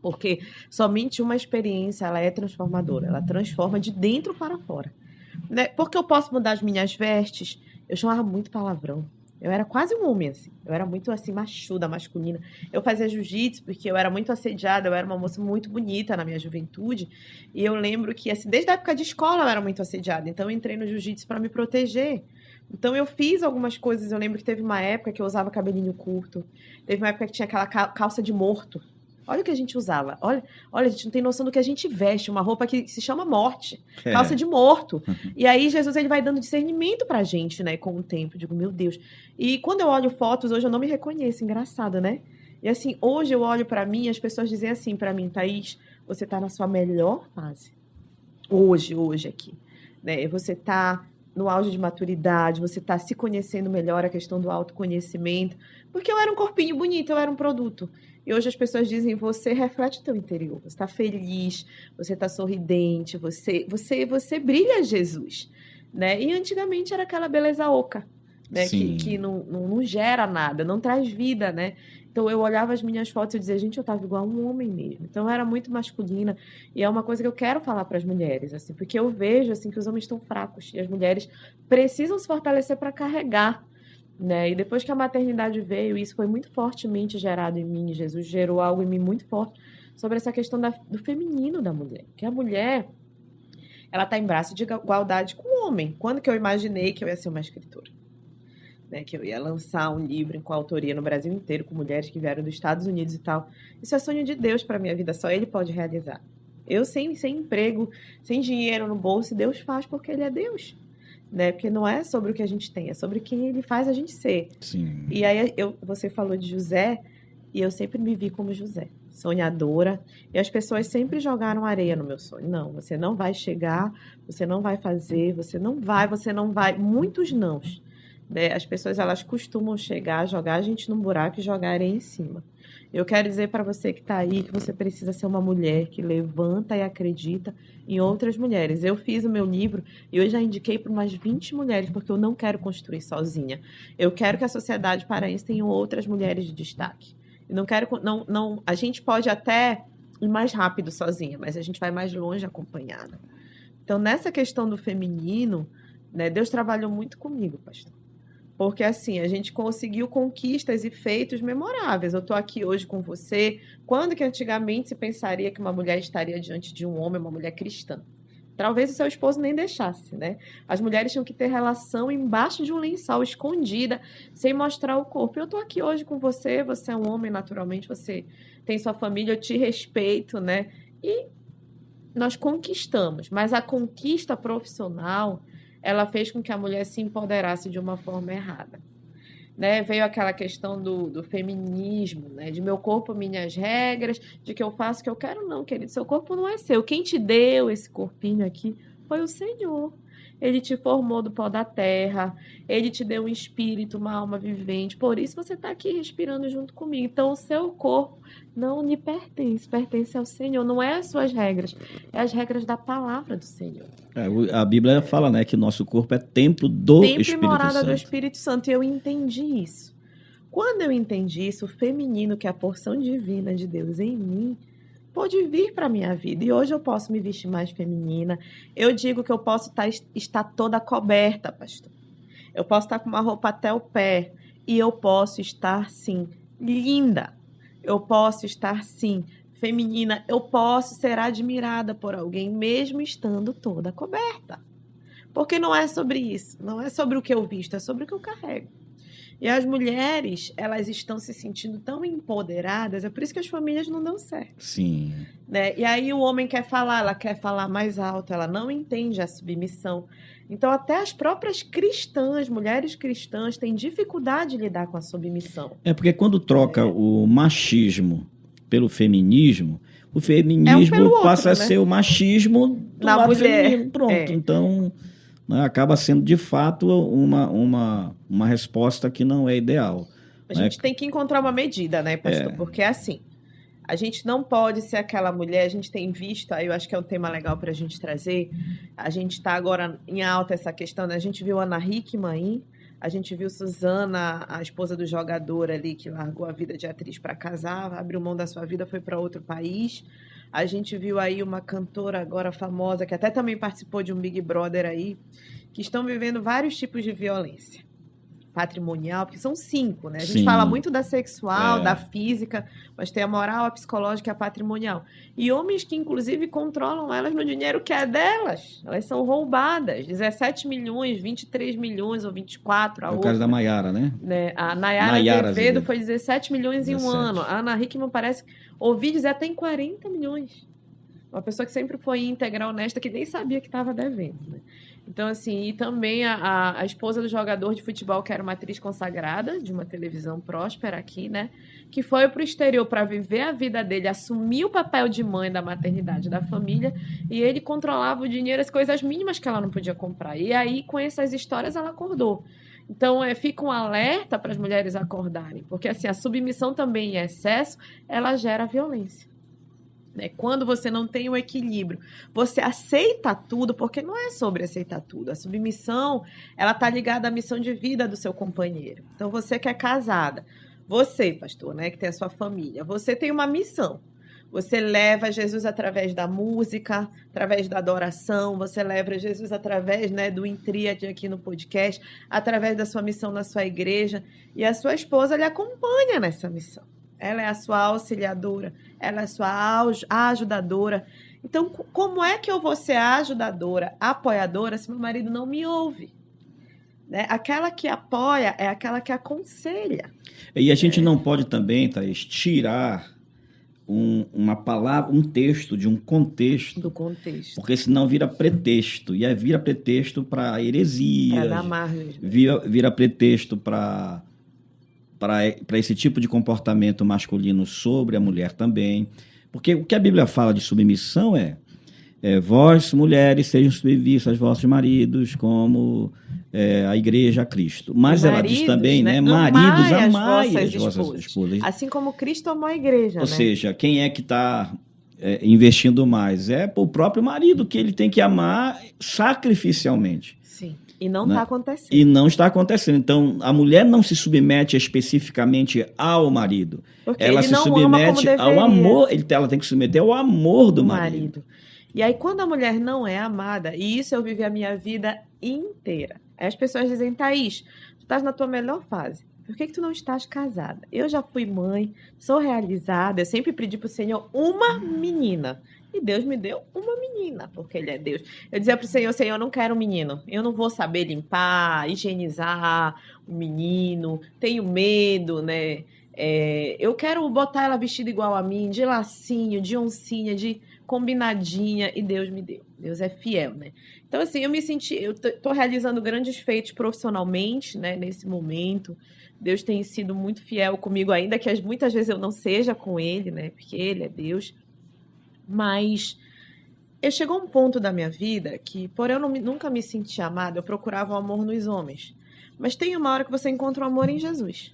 S2: Porque somente uma experiência ela é transformadora, ela transforma de dentro para fora. Né? Porque eu posso mudar as minhas vestes, eu chamava muito palavrão. Eu era quase um homem, assim. Eu era muito, assim, machuda, masculina. Eu fazia jiu-jitsu porque eu era muito assediada, eu era uma moça muito bonita na minha juventude. E eu lembro que, assim, desde a época de escola eu era muito assediada. Então, eu entrei no jiu-jitsu para me proteger. Então, eu fiz algumas coisas. Eu lembro que teve uma época que eu usava cabelinho curto. Teve uma época que tinha aquela calça de morto. Olha o que a gente usava. Olha, a gente não tem noção do que a gente veste. Uma roupa que se chama morte. Calça de morto. E aí, Jesus ele vai dando discernimento pra gente, né? Com o tempo. Eu digo, meu Deus. E quando eu olho fotos, hoje eu não me reconheço. Engraçado, né? E assim, hoje eu olho pra mim, as pessoas dizem assim pra mim, Thaís, você tá na sua melhor fase. Hoje aqui. Né? Você tá no auge de maturidade, você tá se conhecendo melhor, a questão do autoconhecimento. Porque eu era um corpinho bonito, eu era um produto. E hoje as pessoas dizem, você reflete o teu interior, você está feliz, você está sorridente, você brilha Jesus, né? E antigamente era aquela beleza oca, né? Que não gera nada, não traz vida, né? Então eu olhava as minhas fotos e dizia, gente, eu estava igual um homem mesmo. Então eu era muito masculina e é uma coisa que eu quero falar para as mulheres, assim, porque eu vejo assim que os homens estão fracos e as mulheres precisam se fortalecer para carregar. Né? E depois que a maternidade veio, isso foi muito fortemente gerado em mim. Jesus gerou algo em mim muito forte sobre essa questão do feminino da mulher. Que a mulher, ela está em braço de igualdade com o homem. Quando que eu imaginei que eu ia ser uma escritora? Né? Que eu ia lançar um livro em coautoria no Brasil inteiro com mulheres que vieram dos Estados Unidos e tal. Isso é sonho de Deus para minha vida, só Ele pode realizar. Eu sem emprego, sem dinheiro no bolso, Deus faz porque Ele é Deus. Né? Porque não é sobre o que a gente tem, é sobre quem ele faz a gente ser.
S1: Sim.
S2: E aí você falou de José, e eu sempre me vi como José, sonhadora, e as pessoas sempre jogaram areia no meu sonho. Não, você não vai chegar, você não vai fazer, você não vai, muitos nãos. Né? As pessoas, elas costumam chegar, jogar a gente num buraco e jogar areia em cima. Eu quero dizer para você que está aí que você precisa ser uma mulher que levanta e acredita em outras mulheres. Eu fiz o meu livro e eu já indiquei para umas 20 mulheres, porque eu não quero construir sozinha. Eu quero que a sociedade paraense tenha outras mulheres de destaque. Eu não quero, a gente pode até ir mais rápido sozinha, mas a gente vai mais longe acompanhada. Então, nessa questão do feminino, né, Deus trabalhou muito comigo, pastor. Porque, assim, a gente conseguiu conquistas e feitos memoráveis. Eu estou aqui hoje com você. Quando que antigamente se pensaria que uma mulher estaria diante de um homem, uma mulher cristã? Talvez o seu esposo nem deixasse, né? As mulheres tinham que ter relação embaixo de um lençol, escondida, sem mostrar o corpo. Eu estou aqui hoje com você, você é um homem, naturalmente, você tem sua família, eu te respeito, né? E nós conquistamos. Mas a conquista profissional, ela fez com que a mulher se empoderasse de uma forma errada. né? Veio aquela questão do feminismo, né? De meu corpo, minhas regras, de que eu faço o que eu quero. Não, querido, seu corpo não é seu. Quem te deu esse corpinho aqui foi o Senhor. Ele te formou do pó da terra, ele te deu um espírito, uma alma vivente. Por isso você está aqui respirando junto comigo. Então, o seu corpo não lhe pertence, pertence ao Senhor. Não é as suas regras, é as regras da palavra do Senhor.
S1: A Bíblia fala, né, que nosso corpo é templo do
S2: Templo
S1: Espírito
S2: e morada
S1: Santo.
S2: do Espírito Santo. E eu entendi isso. Quando eu entendi isso, o feminino, que é a porção divina de Deus em mim, pode vir para a minha vida. E hoje eu posso me vestir mais feminina. Eu digo que eu posso estar toda coberta, pastor. Eu posso estar com uma roupa até o pé. E eu posso estar, sim, linda. Eu posso estar, sim, feminina. Eu posso ser admirada por alguém, mesmo estando toda coberta. Porque não é sobre isso. Não é sobre o que eu visto, é sobre o que eu carrego. E as mulheres, elas estão se sentindo tão empoderadas, é por isso que as famílias não dão certo.
S1: Sim.
S2: Né? E aí o homem quer falar, ela quer falar mais alto, ela não entende a submissão. Então até as próprias cristãs, mulheres cristãs, têm dificuldade de lidar com a submissão.
S1: É porque quando troca o machismo pelo feminismo, o feminismo passa a ser o machismo do
S2: na
S1: lado
S2: mulher.
S1: feminino. Pronto, então... acaba sendo, de fato, uma resposta que não é ideal.
S2: A gente tem que encontrar uma medida, né, pastor? Porque é assim, a gente não pode ser aquela mulher, a gente tem visto, aí eu acho que é um tema legal para a gente trazer, a gente está agora em alta essa questão, né? A gente viu Ana Hickman, a gente viu Suzana, a esposa do jogador ali, que largou a vida de atriz para casar, abriu mão da sua vida, foi para outro país. A gente viu aí uma cantora agora famosa, que até também participou de um Big Brother aí, que estão vivendo vários tipos de violência patrimonial, porque são 5, né? A gente fala muito da sexual, da física, mas tem a moral, a psicológica e a patrimonial. E homens que, inclusive, controlam elas no dinheiro que é delas. Elas são roubadas. 17 milhões, 23 milhões ou 24.
S1: É o caso da Maiara, né?
S2: A Nayara Azevedo foi 17 milhões
S1: 17.
S2: em um ano. A Ana Hickman parece... Ouvi dizer até em 40 milhões. Uma pessoa que sempre foi íntegra, honesta, que nem sabia que estava devendo, né? Então, assim, e também a esposa do jogador de futebol, que era uma atriz consagrada, de uma televisão próspera aqui, né? Que foi para o exterior para viver a vida dele, assumir o papel de mãe da maternidade da família, e ele controlava o dinheiro, as coisas mínimas que ela não podia comprar. E aí, com essas histórias, ela acordou. Então, fica um alerta para as mulheres acordarem, porque assim, a submissão também em excesso, ela gera violência. Quando você não tem o equilíbrio, você aceita tudo, porque não é sobre aceitar tudo. A submissão, ela está ligada à missão de vida do seu companheiro. Então, você que é casada, você, pastor, né, que tem a sua família, você tem uma missão. Você leva Jesus através da música, através da adoração, você leva Jesus através, né, do Intríade aqui no podcast, através da sua missão na sua igreja, e a sua esposa lhe acompanha nessa missão. Ela é a sua auxiliadora, ela é a sua ajudadora. Então, como é que eu vou ser ajudadora, apoiadora, se meu marido não me ouve? Né? Aquela que apoia é aquela que aconselha.
S1: E a gente não pode também, Thaís, tirar uma palavra, um texto de um contexto.
S2: Do contexto.
S1: Porque senão vira pretexto. E aí vira pretexto para heresia.
S2: Para dar margem.
S1: Vira pretexto para esse tipo de comportamento masculino sobre a mulher também. Porque o que a Bíblia fala de submissão vós, mulheres, sejam submissas aos vossos maridos, como a igreja a Cristo. Mas maridos, ela diz também, né? Maridos, amai as vossas esposas.
S2: Assim como Cristo amou a igreja.
S1: Ou seja, quem é que está investindo mais? É o próprio marido, que ele tem que amar sacrificialmente.
S2: Sim. E não está acontecendo.
S1: E não está acontecendo. Então, a mulher não se submete especificamente ao marido.
S2: Porque
S1: ela
S2: ele
S1: se
S2: não
S1: submete
S2: ama como
S1: ao amor. Ela tem que submeter ao amor do marido.
S2: E aí, quando a mulher não é amada, e isso eu vivi a minha vida inteira, aí as pessoas dizem, Thaís, tu estás na tua melhor fase. Por que tu não estás casada? Eu já fui mãe, sou realizada, eu sempre pedi para o Senhor uma menina. E Deus me deu uma menina, porque Ele é Deus. Eu dizia para o Senhor, eu não quero um menino. Eu não vou saber limpar, higienizar o menino. Tenho medo, né? Eu quero botar ela vestida igual a mim, de lacinho, de oncinha, combinadinha, e Deus me deu. Deus é fiel, né? Então, assim, eu tô realizando grandes feitos profissionalmente, né, nesse momento. Deus tem sido muito fiel comigo, ainda que muitas vezes eu não seja com ele, né, porque ele é Deus. Mas chegou um ponto da minha vida que, por eu nunca me sentir amada, eu procurava o amor nos homens. Mas tem uma hora que você encontra o amor em Jesus.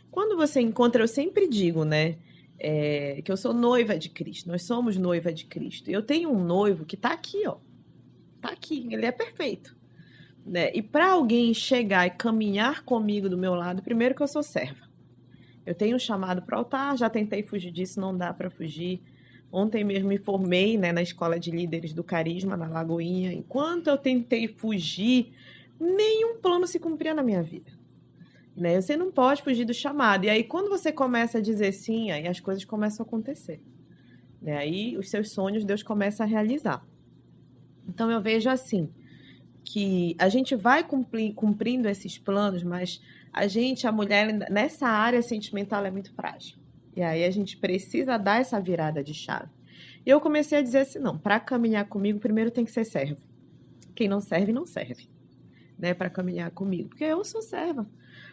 S2: Quando você encontra, eu sempre digo, né, que eu sou noiva de Cristo. Nós somos noiva de Cristo. Eu tenho um noivo que tá aqui, ó. Tá aqui, ele é perfeito. Né? E para alguém chegar e caminhar comigo do meu lado, primeiro que eu sou serva. Eu tenho um chamado para o altar, já tentei fugir disso, não dá para fugir. Ontem mesmo me formei, né, na Escola de Líderes do Carisma, na Lagoinha. Enquanto eu tentei fugir, nenhum plano se cumpria na minha vida. Né? Você não pode fugir do chamado. E aí, quando você começa a dizer sim, aí as coisas começam a acontecer. Né? Aí, os seus sonhos, Deus começa a realizar. Então, eu vejo assim, que a gente vai cumprindo esses planos, mas a mulher, nessa área sentimental, ela é muito frágil. E aí a gente precisa dar essa virada de chave. E eu comecei a dizer assim, não, para caminhar comigo, primeiro tem que ser servo. Quem não serve, não serve. Né, para caminhar comigo, porque eu sou serva.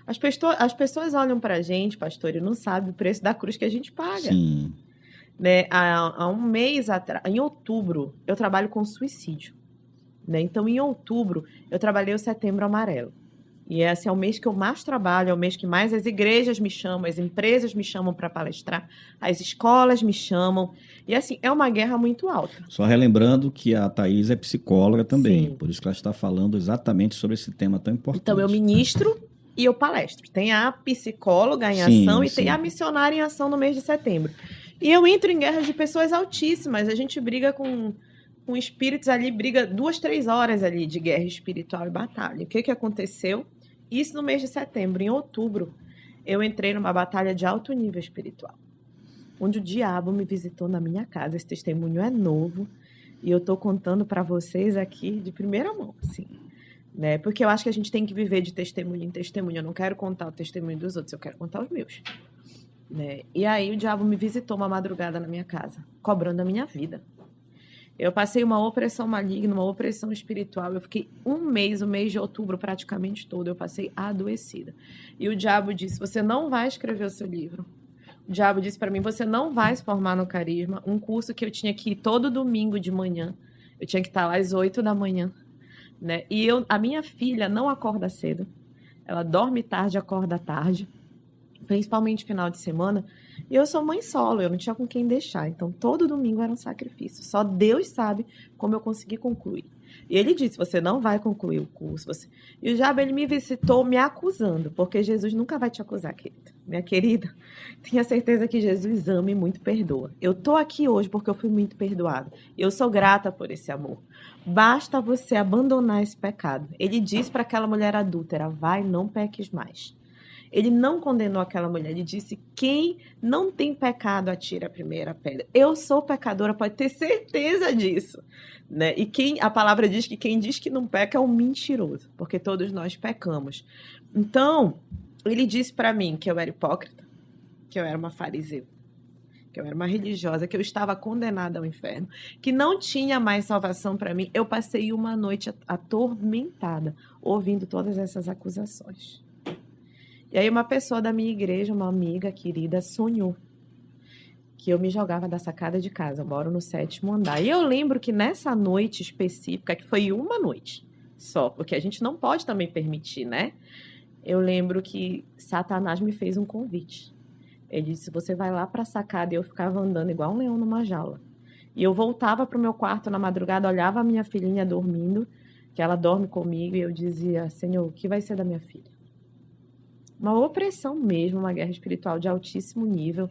S2: As pessoas olham para a gente, pastor, e não sabem o preço da cruz que a gente paga.
S1: Sim.
S2: Né, há um mês atrás, em outubro, eu trabalho com suicídio. Né? Então, em outubro, eu trabalhei o Setembro Amarelo. E esse é o mês que eu mais trabalho, é o mês que mais as igrejas me chamam, as empresas me chamam para palestrar, as escolas me chamam. E, assim, é uma guerra muito alta.
S1: Só relembrando que a Thaís é psicóloga também,
S2: Sim.
S1: por isso que ela está falando exatamente sobre esse tema tão importante.
S2: Então, eu ministro e eu palestro. Tem a psicóloga em ação e tem a missionária em ação no mês de setembro. E eu entro em guerras de pessoas altíssimas. A gente briga com espíritos ali, briga 2, 3 horas ali de guerra espiritual e batalha. O que aconteceu? Isso no mês de setembro. Em outubro, eu entrei numa batalha de alto nível espiritual, onde o diabo me visitou na minha casa. Esse testemunho é novo e eu estou contando para vocês aqui de primeira mão, assim, né? Porque eu acho que a gente tem que viver de testemunho em testemunho. Eu não quero contar o testemunho dos outros, eu quero contar os meus. Né? E aí o diabo me visitou uma madrugada na minha casa, cobrando a minha vida. Eu passei uma opressão maligna, uma opressão espiritual. Eu fiquei um mês, o mês de outubro praticamente todo, eu passei adoecida. E o diabo disse, você não vai escrever o seu livro. O diabo disse para mim, você não vai se formar no Carisma, um curso que eu tinha que ir todo domingo de manhã. Eu tinha que estar lá às 8 da manhã. Né? E a minha filha não acorda cedo. Ela dorme tarde, acorda tarde. Principalmente final de semana, e eu sou mãe solo, eu não tinha com quem deixar, então todo domingo era um sacrifício, só Deus sabe como eu consegui concluir. E ele disse, você não vai concluir o curso, E o diabo, ele me visitou me acusando, porque Jesus nunca vai te acusar, querida. Minha querida, tenha certeza que Jesus ama e muito perdoa. Eu tô aqui hoje porque eu fui muito perdoada, eu sou grata por esse amor. Basta você abandonar esse pecado. Ele disse para aquela mulher adúltera, vai, não peques mais. Ele não condenou aquela mulher, ele disse, quem não tem pecado atira a primeira pedra. Eu sou pecadora, pode ter certeza disso. Né? E a palavra diz que quem diz que não peca é um mentiroso, porque todos nós pecamos. Então, ele disse para mim que eu era hipócrita, que eu era uma fariseu, que eu era uma religiosa, que eu estava condenada ao inferno, que não tinha mais salvação para mim. Eu passei uma noite atormentada, ouvindo todas essas acusações. E aí uma pessoa da minha igreja, uma amiga querida, sonhou que eu me jogava da sacada de casa. Eu moro no 7º andar. E eu lembro que nessa noite específica, que foi uma noite só, porque a gente não pode também permitir, né? Eu lembro que Satanás me fez um convite. Ele disse, você vai lá para a sacada. E eu ficava andando igual um leão numa jaula. E eu voltava para o meu quarto na madrugada, olhava a minha filhinha dormindo, que ela dorme comigo, e eu dizia, Senhor, o que vai ser da minha filha? Uma opressão mesmo, uma guerra espiritual de altíssimo nível,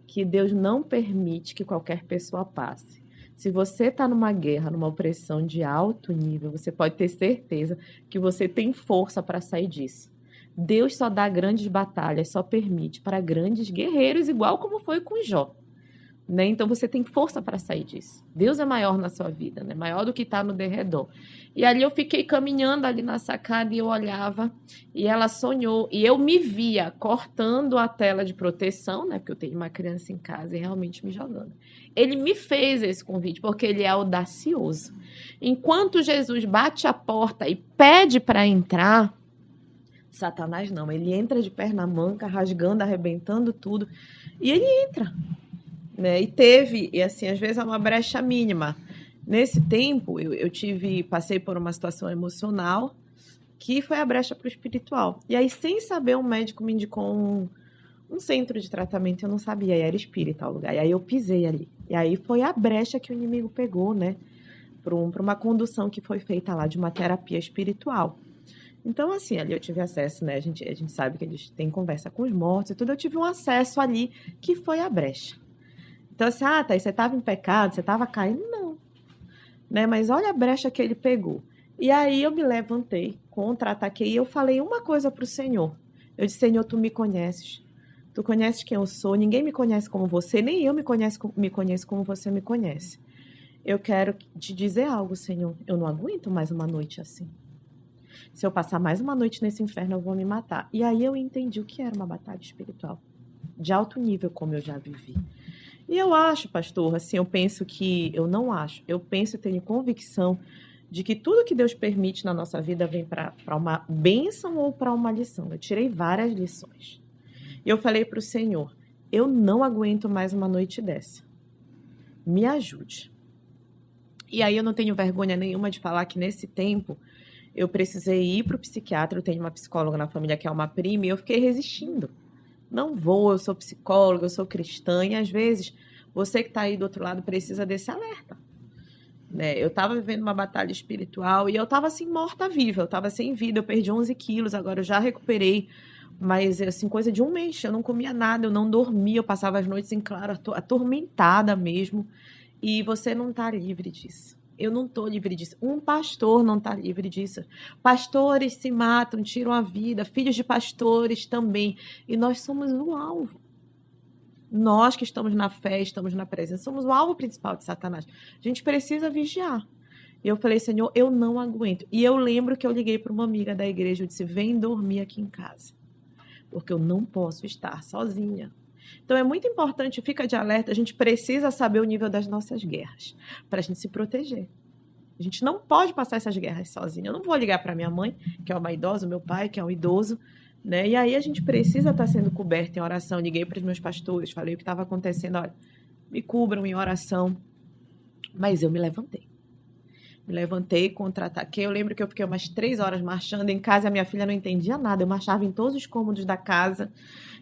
S2: que Deus não permite que qualquer pessoa passe. Se você está numa guerra, numa opressão de alto nível, você pode ter certeza que você tem força para sair disso. Deus só dá grandes batalhas, só permite para grandes guerreiros, igual como foi com Jó. né? Então você tem força para sair disso. Deus é maior na sua vida, né? Maior do que está no derredor. E ali eu fiquei caminhando ali na sacada e eu olhava e ela sonhou e eu me via cortando a tela de proteção, né? Porque eu tenho uma criança em casa e realmente me jogando. Ele me fez esse convite porque ele é audacioso. Enquanto Jesus bate a porta e pede para entrar, Satanás não, ele entra de perna manca, rasgando, arrebentando tudo, e ele entra, né? E assim, às vezes é uma brecha mínima. Nesse tempo, eu passei por uma situação emocional que foi a brecha para o espiritual. E aí, sem saber, um médico me indicou um centro de tratamento, eu não sabia, e era espírita o lugar. E aí eu pisei ali. E aí foi a brecha que o inimigo pegou, né? Para uma condução que foi feita lá de uma terapia espiritual. Então, assim, ali eu tive acesso, né? A gente sabe que eles têm conversa com os mortos e tudo. Eu tive um acesso ali que foi a brecha. Então, assim, Thaís, você estava em pecado, você estava caindo? Não. Né? Mas olha a brecha que ele pegou. E aí eu me levantei, contra-ataquei e eu falei uma coisa para o Senhor. Eu disse, Senhor, tu me conheces. Tu conheces quem eu sou. Ninguém me conhece como você, nem eu me conheço como você me conhece. Eu quero te dizer algo, Senhor. Eu não aguento mais uma noite assim. Se eu passar mais uma noite nesse inferno, eu vou me matar. E aí eu entendi o que era uma batalha espiritual. De alto nível, como eu já vivi. E eu acho, pastor, assim, eu penso que... Eu não acho. Eu penso e tenho convicção de que tudo que Deus permite na nossa vida vem para uma bênção ou para uma lição. Eu tirei várias lições. E eu falei para o Senhor, eu não aguento mais uma noite dessa. Me ajude. E aí eu não tenho vergonha nenhuma de falar que nesse tempo eu precisei ir para o psiquiatra. Eu tenho uma psicóloga na família que é uma prima e eu fiquei resistindo. Não vou, eu sou psicóloga, eu sou cristã e às vezes você que está aí do outro lado precisa desse alerta. Né? Eu estava vivendo uma batalha espiritual e eu estava assim morta-viva, eu estava sem vida, eu perdi 11 quilos, agora eu já recuperei, mas assim, coisa de um mês, eu não comia nada, eu não dormia, eu passava as noites em claro, atormentada mesmo, e você não está livre disso. Eu não estou livre disso. Um pastor não está livre disso. Pastores se matam, tiram a vida, filhos de pastores também. E nós somos o alvo. Nós que estamos na fé, estamos na presença, somos o alvo principal de Satanás. A gente precisa vigiar. E eu falei, Senhor, eu não aguento. E eu lembro que eu liguei para uma amiga da igreja, eu disse, vem dormir aqui em casa. Porque eu não posso estar sozinha. Então é muito importante, fica de alerta, a gente precisa saber o nível das nossas guerras, para a gente se proteger. A gente não pode passar essas guerras sozinha. Eu não vou ligar para minha mãe, que é uma idosa, meu pai, que é um idoso, né? E aí a gente precisa estar sendo coberto em oração. Liguei para os meus pastores, falei o que estava acontecendo, olha, me cubram em oração. Mas eu me levantei, contra-ataquei. Eu lembro que eu fiquei umas 3 horas marchando em casa, a minha filha não entendia nada. Eu marchava em todos os cômodos da casa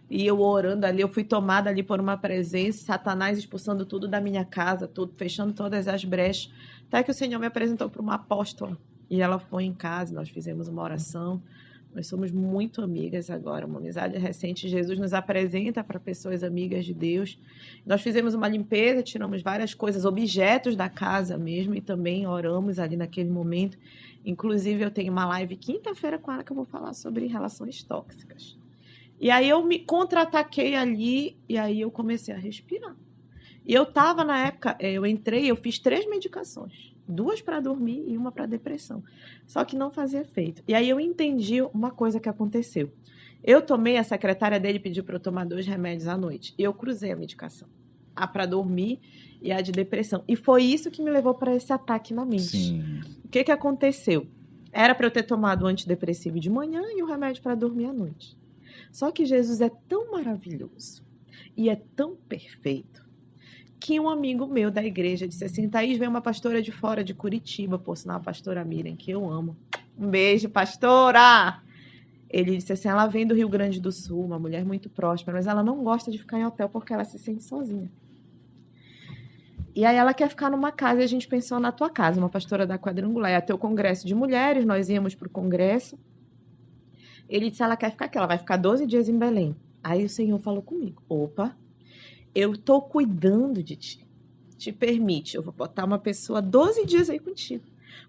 S2: e eu orando ali, eu fui tomada ali por uma presença, Satanás expulsando tudo da minha casa, tudo, fechando todas as brechas. Até que o Senhor me apresentou para uma apóstola e ela foi em casa, nós fizemos uma oração. Nós somos muito amigas agora, uma amizade recente. Jesus nos apresenta para pessoas amigas de Deus. Nós fizemos uma limpeza, tiramos várias coisas, objetos da casa mesmo, e também oramos ali naquele momento. Inclusive, eu tenho uma live quinta-feira com ela que eu vou falar sobre relações tóxicas. E aí eu me contra-ataquei ali, e aí eu comecei a respirar. E eu estava, na época, eu fiz 3 medicações. 2 para dormir e 1 para depressão. Só que não fazia efeito. E aí eu entendi uma coisa que aconteceu. Eu tomei, a secretária dele pediu para eu tomar 2 remédios à noite. E eu cruzei a medicação. A para dormir e a de depressão. E foi isso que me levou para esse ataque na mente.
S1: Sim.
S2: O que aconteceu? Era para eu ter tomado o antidepressivo de manhã e o remédio para dormir à noite. Só que Jesus é tão maravilhoso e é tão perfeito que um amigo meu da igreja disse assim, Thaís, vem uma pastora de fora de Curitiba, por sinal, a pastora Miriam, que eu amo. Um beijo, pastora! Ele disse assim, ela vem do Rio Grande do Sul, uma mulher muito próspera, mas ela não gosta de ficar em hotel porque ela se sente sozinha. E aí ela quer ficar numa casa e a gente pensou na tua casa, uma pastora da Quadrangular, ia ter o congresso de mulheres, nós íamos para o congresso. Ele disse, ela quer ficar aqui, ela vai ficar 12 dias em Belém. Aí o Senhor falou comigo, opa, eu estou cuidando de ti. Te permite, eu vou botar uma pessoa 12 dias aí contigo.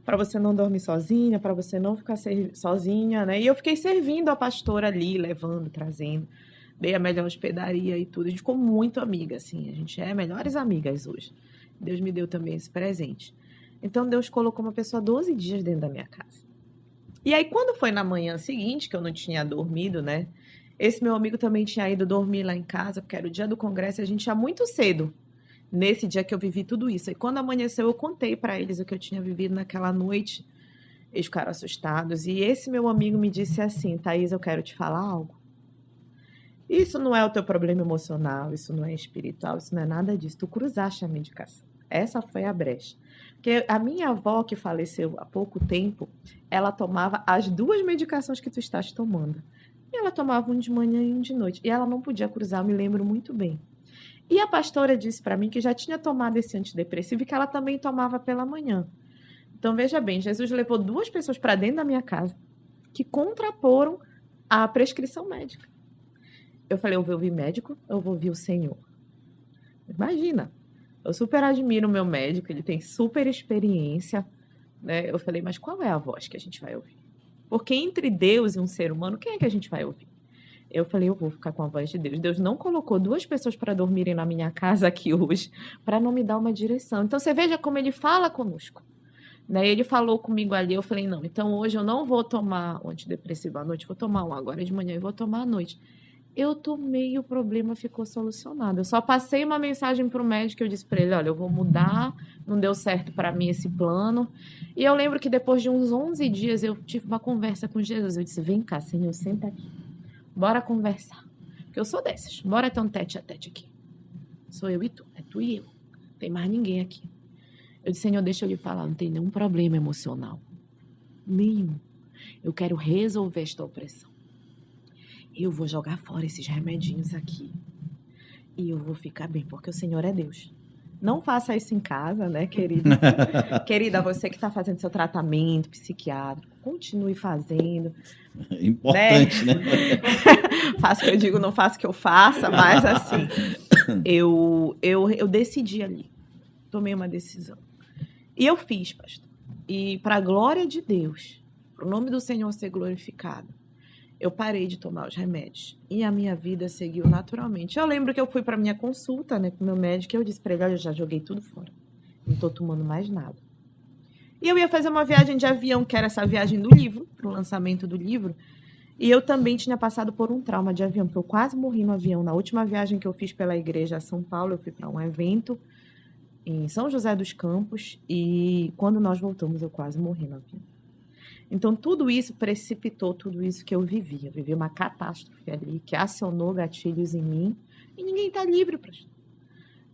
S2: Para você não dormir sozinha, para você não ficar sozinha, né? E eu fiquei servindo a pastora ali, levando, trazendo. dei a melhor hospedaria e tudo. A gente ficou muito amiga, assim. A gente é melhores amigas hoje. Deus me deu também esse presente. Então, Deus colocou uma pessoa 12 dias dentro da minha casa. E aí, quando foi na manhã seguinte, que eu não tinha dormido, né? Esse meu amigo também tinha ido dormir lá em casa, porque era o dia do congresso, e a gente ia muito cedo, nesse dia que eu vivi tudo isso. E quando amanheceu, eu contei para eles o que eu tinha vivido naquela noite. Eles ficaram assustados. E esse meu amigo me disse assim: Thaís, eu quero te falar algo. Isso não é o teu problema emocional, isso não é espiritual, isso não é nada disso. Tu cruzaste a medicação. Essa foi a brecha. Porque a minha avó, que faleceu há pouco tempo, ela tomava as 2 medicações que tu estás tomando. E ela tomava um de manhã e um de noite. E ela não podia cruzar, eu me lembro muito bem. E a pastora disse para mim que já tinha tomado esse antidepressivo e que ela também tomava pela manhã. Então, veja bem, Jesus levou 2 pessoas para dentro da minha casa que contraporam a prescrição médica. Eu falei, eu vou ouvir médico, eu vou ouvir o Senhor. Imagina, eu super admiro o meu médico, ele tem super experiência, né? Eu falei, mas qual é a voz que a gente vai ouvir? Porque entre Deus e um ser humano, quem é que a gente vai ouvir? Eu falei, eu vou ficar com a voz de Deus. Deus não colocou 2 pessoas para dormirem na minha casa aqui hoje, para não me dar uma direção. Então, você veja como ele fala conosco. Né? Ele falou comigo ali, eu falei, não, então hoje eu não vou tomar o antidepressivo à noite, vou tomar um agora de manhã e vou tomar à noite. Eu tomei e o problema ficou solucionado. Eu só passei uma mensagem para o médico, eu disse para ele, olha, eu vou mudar, não deu certo para mim esse plano. E eu lembro que depois de uns 11 dias eu tive uma conversa com Jesus. Eu disse, vem cá, Senhor, senta aqui. Bora conversar. Porque eu sou dessas. Bora ter um tete a tete aqui. Sou eu e tu. É tu e eu. Não tem mais ninguém aqui. Eu disse, Senhor, deixa eu lhe falar, não tem nenhum problema emocional. Nenhum. Eu quero resolver esta opressão. Eu vou jogar fora esses remedinhos aqui. E eu vou ficar bem, porque o Senhor é Deus. Não faça isso em casa, né, querida? Querida, você que está fazendo seu tratamento psiquiátrico, continue fazendo.
S1: Importante, né?
S2: Faço o que eu digo, não faço o que eu faça, mas assim, eu decidi ali. Tomei uma decisão. E eu fiz, pastor. E para a glória de Deus, para o nome do Senhor ser glorificado, eu parei de tomar os remédios. E a minha vida seguiu naturalmente. Eu lembro que eu fui para minha consulta, né, com o meu médico, e eu disse para ele, olha, eu já joguei tudo fora. Não estou tomando mais nada. E eu ia fazer uma viagem de avião, que era essa viagem do livro, para o lançamento do livro. E eu também tinha passado por um trauma de avião, porque eu quase morri no avião. Na última viagem que eu fiz pela igreja a São Paulo, eu fui para um evento em São José dos Campos, e quando nós voltamos, eu quase morri no avião. Então, tudo isso precipitou tudo isso que eu vivi. Eu vivi uma catástrofe ali, que acionou gatilhos em mim, e ninguém está livre para isso.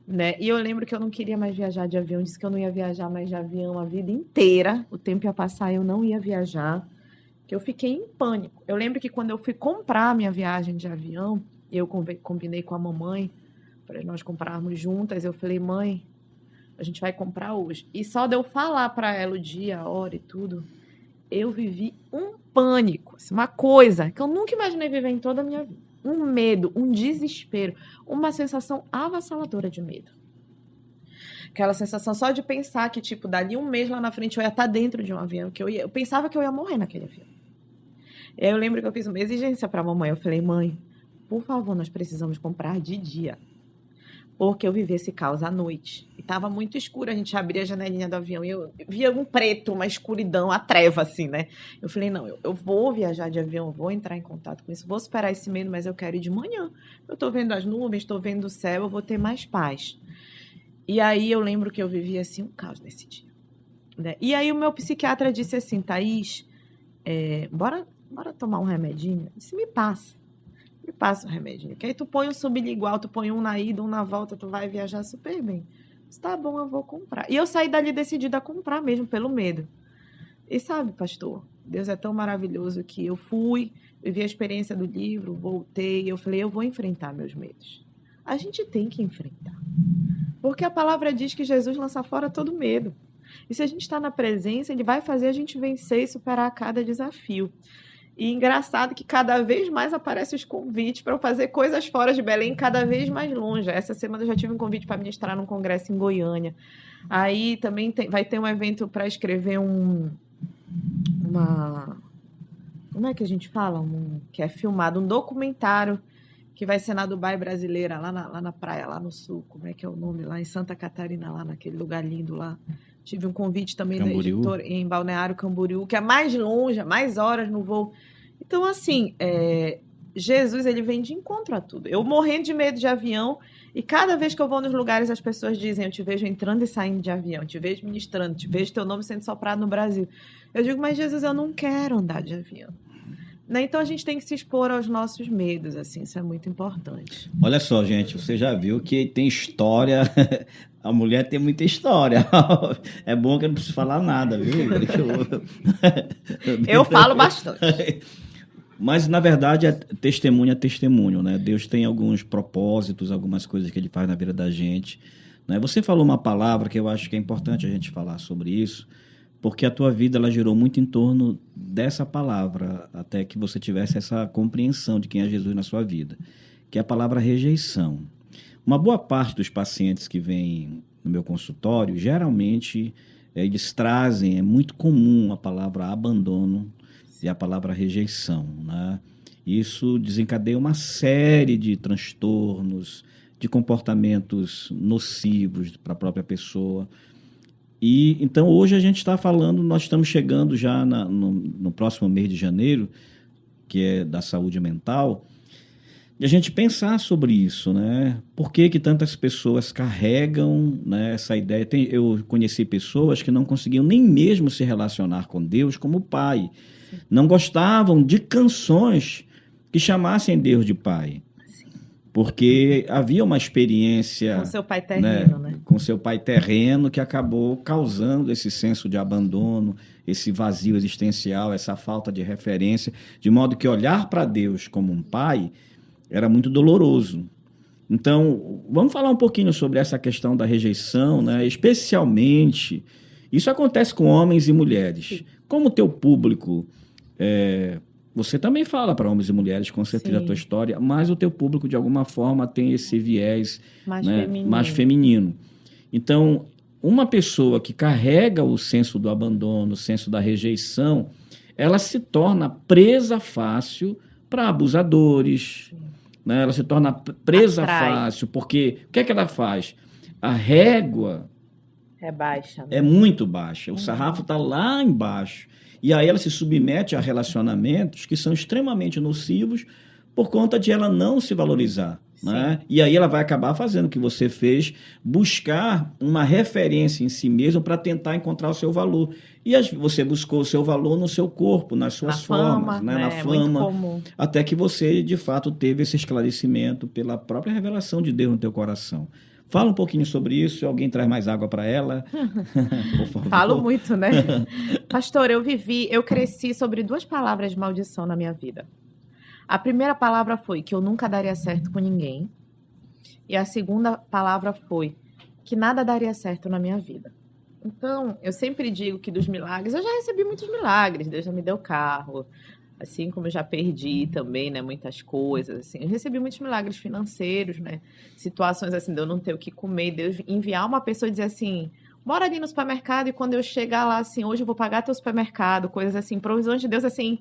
S2: Né? E eu lembro que eu não queria mais viajar de avião, disse que eu não ia viajar mais de avião a vida inteira, o tempo ia passar, eu não ia viajar, que eu fiquei em pânico. Eu lembro que quando eu fui comprar a minha viagem de avião, eu combinei com a mamãe, para nós comprarmos juntas, eu falei, mãe, a gente vai comprar hoje. E só de eu falar para ela o dia, a hora e tudo, eu vivi um pânico, assim, uma coisa que eu nunca imaginei viver em toda a minha vida. Um medo, um desespero, uma sensação avassaladora de medo. Aquela sensação só de pensar que, tipo, dali um mês lá na frente eu ia estar dentro de um avião, que eu pensava que eu ia morrer naquele avião. E aí eu lembro que eu fiz uma exigência para a mamãe. Eu falei, mãe, por favor, nós precisamos comprar de dia. Porque eu vivi esse caos à noite. E estava muito escuro, a gente abria a janelinha do avião e eu via um preto, uma escuridão, a treva, assim, né? Eu falei, não, eu vou viajar de avião, eu vou entrar em contato com isso, vou superar esse medo, mas eu quero ir de manhã. Eu estou vendo as nuvens, estou vendo o céu, eu vou ter mais paz. E aí eu lembro que eu vivi, assim, um caos nesse dia. Né? E aí o meu psiquiatra disse assim, Thaís, bora tomar um remedinho? Eu disse, me passa o remédio. Que aí tu põe um sublingual, tu põe um na ida, um na volta, tu vai viajar super bem. Disse, tá bom, eu vou comprar. E eu saí dali decidida a comprar mesmo, pelo medo. E sabe, pastor, Deus é tão maravilhoso que eu fui, vivi a experiência do livro, voltei, eu falei, eu vou enfrentar meus medos. A gente tem que enfrentar. Porque a palavra diz que Jesus lança fora todo medo. E se a gente está na presença, ele vai fazer a gente vencer e superar cada desafio. E engraçado que cada vez mais aparecem os convites para eu fazer coisas fora de Belém, cada vez mais longe. Essa semana eu já tive um convite para ministrar num congresso em Goiânia. Aí também vai ter um evento para escrever como é que a gente fala? Que é filmado, um documentário que vai ser na Dubai brasileira, lá na praia, lá no sul, como é que é o nome? Lá em Santa Catarina, lá naquele lugar lindo lá. Tive um convite também da editora em Balneário Camboriú, que é mais longe, mais horas no voo. Então, assim, Jesus, ele vem de encontro a tudo. Eu morrendo de medo de avião, e cada vez que eu vou nos lugares, as pessoas dizem, eu te vejo entrando e saindo de avião, te vejo ministrando, te vejo teu nome sendo soprado no Brasil. Eu digo, mas Jesus, eu não quero andar de avião. Né? Então, a gente tem que se expor aos nossos medos, assim, isso é muito importante.
S1: Olha só, gente, você já viu que tem história, a mulher tem muita história. É bom que eu não preciso falar nada, viu?
S2: Eu falo bastante.
S1: Mas, na verdade, é testemunho, né? Deus tem alguns propósitos, algumas coisas que ele faz na vida da gente. Né? Você falou uma palavra que eu acho que é importante a gente falar sobre isso, porque a tua vida ela girou muito em torno dessa palavra, até que você tivesse essa compreensão de quem é Jesus na sua vida, que é a palavra rejeição. Uma boa parte dos pacientes que vêm no meu consultório, geralmente, eles trazem, é muito comum a palavra abandono e a palavra rejeição, né? Isso desencadeia uma série de transtornos, de comportamentos nocivos para a própria pessoa. E então hoje a gente está falando, nós estamos chegando já no próximo mês de janeiro, que é da saúde mental, e a gente pensar sobre isso, né? Por que tantas pessoas carregam, né, essa ideia? Eu conheci pessoas que não conseguiam nem mesmo se relacionar com Deus como pai. Não gostavam de canções que chamassem Deus de pai. Porque havia uma experiência...
S2: Com seu pai terreno, né?
S1: Com seu pai terreno, que acabou causando esse senso de abandono, esse vazio existencial, essa falta de referência, de modo que olhar para Deus como um pai era muito doloroso. Então, vamos falar um pouquinho sobre essa questão da rejeição, né? Especialmente, isso acontece com homens e mulheres. Sim. Como o teu público... Você também fala para homens e mulheres, com certeza, a tua história, mas o teu público, de alguma forma, tem esse viés mais feminino. Então, uma pessoa que carrega o senso do abandono, o senso da rejeição, ela se torna presa fácil para abusadores, né? Ela se torna presa fácil, porque o que é que ela faz? A régua
S2: é baixa, né?
S1: É muito baixa, o sarrafo está lá embaixo. E aí ela se submete a relacionamentos que são extremamente nocivos por conta de ela não se valorizar. Né? E aí ela vai acabar fazendo o que você fez, buscar uma referência em si mesmo para tentar encontrar o seu valor. E você buscou o seu valor no seu corpo, nas suas formas, né? Na fama, até que você, de fato, teve esse esclarecimento pela própria revelação de Deus no teu coração. Fala um pouquinho sobre isso, se alguém traz mais água para ela. Por favor.
S2: Falo muito, né? Pastor, eu cresci sobre 2 palavras de maldição na minha vida. A primeira palavra foi que eu nunca daria certo com ninguém. E a segunda palavra foi que nada daria certo na minha vida. Então, eu sempre digo que dos milagres, eu já recebi muitos milagres. Deus já me deu carro, assim como eu já perdi também, né, muitas coisas, assim. Eu recebi muitos milagres financeiros, né, situações assim de eu não ter o que comer, Deus enviar uma pessoa e dizer assim, bora ali no supermercado, e quando eu chegar lá, assim, hoje eu vou pagar teu supermercado, coisas assim, provisões de Deus, assim,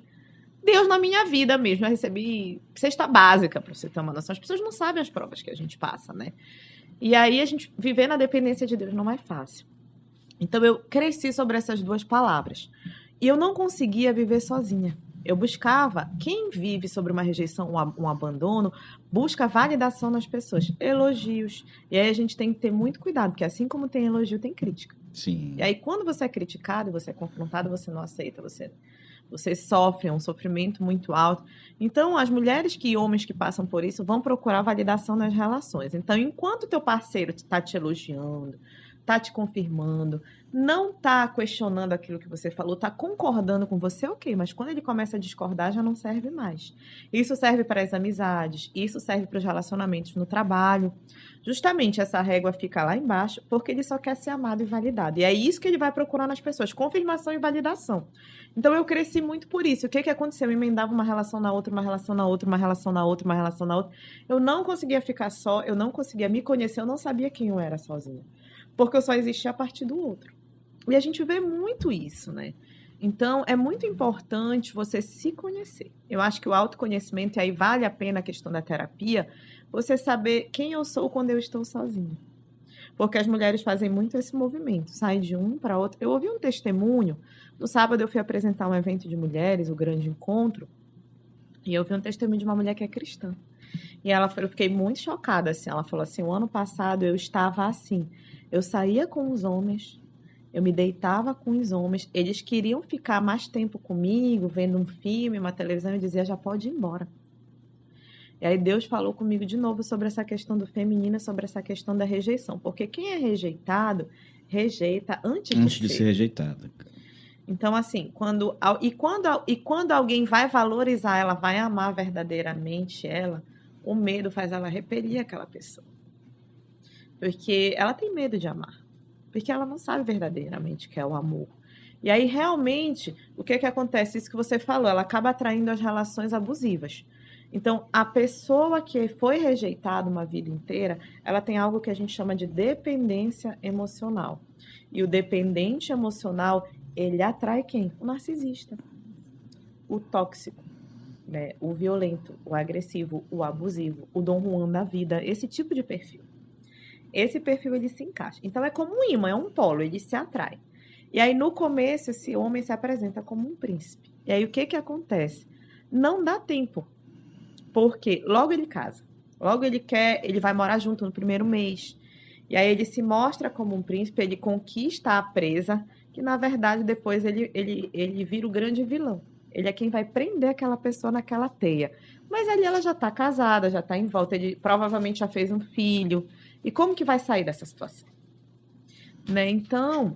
S2: Deus na minha vida mesmo. Eu recebi cesta básica, para você ter uma noção. As pessoas não sabem as provas que a gente passa, né, e aí a gente viver na dependência de Deus não é fácil. Então eu cresci sobre essas 2 palavras, e eu não conseguia viver sozinha. Eu buscava, quem vive sobre uma rejeição, um abandono, busca validação nas pessoas, elogios. E aí a gente tem que ter muito cuidado, porque assim como tem elogio, tem crítica.
S1: Sim.
S2: E aí quando você é criticado, você é confrontado, você não aceita, você sofre, é um sofrimento muito alto. Então, as mulheres e homens que passam por isso vão procurar validação nas relações. Então, enquanto o teu parceiro está te elogiando, está te confirmando, não está questionando aquilo que você falou, está concordando com você, ok, mas quando ele começa a discordar, já não serve mais. Isso serve para as amizades, isso serve para os relacionamentos no trabalho. Justamente essa régua fica lá embaixo, porque ele só quer ser amado e validado. E é isso que ele vai procurar nas pessoas, confirmação e validação. Então eu cresci muito por isso. O que aconteceu? Eu emendava uma relação na outra, uma relação na outra, uma relação na outra, uma relação na outra. Eu não conseguia ficar só, eu não conseguia me conhecer, eu não sabia quem eu era sozinha. Porque eu só existia a partir do outro. E a gente vê muito isso, né? Então, é muito importante você se conhecer. Eu acho que o autoconhecimento, e aí vale a pena a questão da terapia, você saber quem eu sou quando eu estou sozinha. Porque as mulheres fazem muito esse movimento, saem de um para outro. Eu ouvi um testemunho, no sábado eu fui apresentar um evento de mulheres, o Grande Encontro, e eu ouvi um testemunho de uma mulher que é cristã. E ela, eu fiquei muito chocada, assim, ela falou assim, o ano passado eu estava assim, eu saía com os homens, eu me deitava com os homens, eles queriam ficar mais tempo comigo, vendo um filme, uma televisão, e eu dizia, já pode ir embora. E aí Deus falou comigo de novo sobre essa questão do feminino, sobre essa questão da rejeição. Porque quem é rejeitado, rejeita antes
S1: de ser rejeitada.
S2: Então, assim, quando alguém vai valorizar ela, vai amar verdadeiramente ela, o medo faz ela repelir aquela pessoa. Porque ela tem medo de amar. Porque ela não sabe verdadeiramente o que é o amor. E aí, realmente, o que acontece? Isso que você falou, ela acaba atraindo as relações abusivas. Então, a pessoa que foi rejeitada uma vida inteira, ela tem algo que a gente chama de dependência emocional. E o dependente emocional, ele atrai quem? O narcisista, o tóxico, né? O violento, o agressivo, o abusivo, o Dom Juan da vida, esse tipo de perfil. Esse perfil, ele se encaixa. Então, é como um imã, é um polo, ele se atrai. E aí, no começo, esse homem se apresenta como um príncipe. E aí, o que acontece? Não dá tempo. Porque logo ele casa, logo ele vai morar junto no primeiro mês. E aí ele se mostra como um príncipe, ele conquista a presa, que na verdade depois ele vira o grande vilão. Ele é quem vai prender aquela pessoa naquela teia. Mas ali ela já está casada, já está em volta, ele provavelmente já fez um filho. E como que vai sair dessa situação? Né? Então,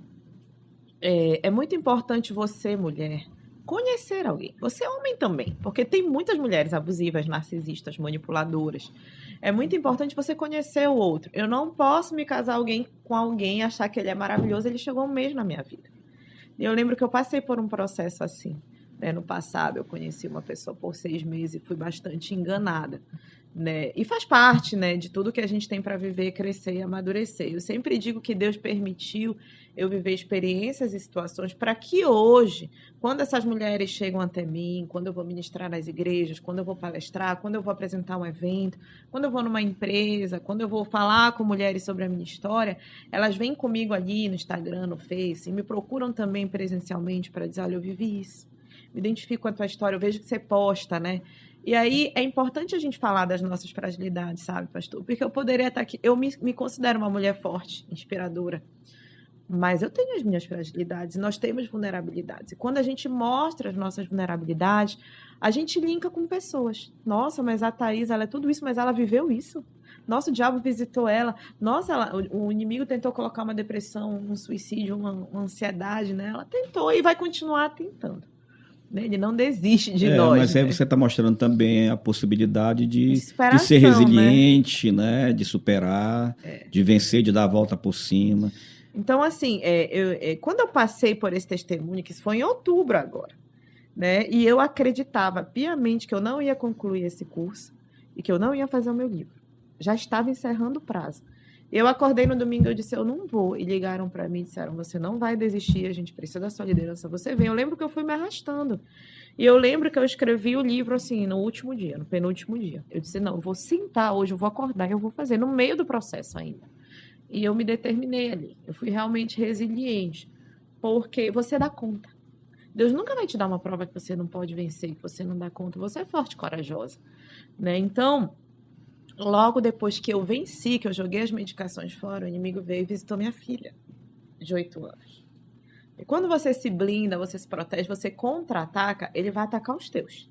S2: é muito importante você, mulher, conhecer alguém. Você é homem também, porque tem muitas mulheres abusivas, narcisistas, manipuladoras. É muito importante você conhecer o outro. Eu não posso me casar com alguém e achar que ele é maravilhoso, ele chegou um mês na minha vida. E eu lembro que eu passei por um processo assim. Né? No passado, eu conheci uma pessoa por 6 meses e fui bastante enganada. Né? E faz parte, né, de tudo que a gente tem para viver, crescer e amadurecer. Eu sempre digo que Deus permitiu eu viver experiências e situações para que hoje, quando essas mulheres chegam até mim, quando eu vou ministrar nas igrejas, quando eu vou palestrar, quando eu vou apresentar um evento, quando eu vou numa empresa, quando eu vou falar com mulheres sobre a minha história, elas vêm comigo ali no Instagram, no Face, e me procuram também presencialmente para dizer, olha, eu vivi isso. Me identifico com a tua história, eu vejo que você posta, né? E aí é importante a gente falar das nossas fragilidades, sabe, pastor? Porque eu poderia estar aqui, eu me considero uma mulher forte, inspiradora, mas eu tenho as minhas fragilidades, nós temos vulnerabilidades. E quando a gente mostra as nossas vulnerabilidades, a gente linka com pessoas. Nossa, mas a Thaís, ela é tudo isso, mas ela viveu isso. Nossa, o diabo visitou ela. Nossa, o inimigo tentou colocar uma depressão, um suicídio, uma ansiedade nela. Tentou e vai continuar tentando. Ele não desiste de nós.
S1: Mas aí você está mostrando também a possibilidade de
S2: superação,
S1: ser resiliente, né? De superar, de vencer, de dar a volta por cima.
S2: Então, assim, quando eu passei por esse testemunho, que isso foi em outubro agora, né? E eu acreditava piamente que eu não ia concluir esse curso e que eu não ia fazer o meu livro. Já estava encerrando o prazo. Eu acordei no domingo e eu disse, eu não vou. E ligaram para mim e disseram, você não vai desistir, a gente precisa da sua liderança, você vem. Eu lembro que eu fui me arrastando. E eu lembro que eu escrevi o livro, assim, no último dia, no penúltimo dia. Eu disse, não, eu vou sentar hoje, eu vou acordar e eu vou fazer, no meio do processo ainda. E eu me determinei ali. Eu fui realmente resiliente, porque você dá conta. Deus nunca vai te dar uma prova que você não pode vencer, que você não dá conta. Você é forte e corajosa, né? Então, logo depois que eu venci, que eu joguei as medicações fora, o inimigo veio e visitou minha filha, de 8 anos. E quando você se blinda, você se protege, você contra-ataca, ele vai atacar os teus.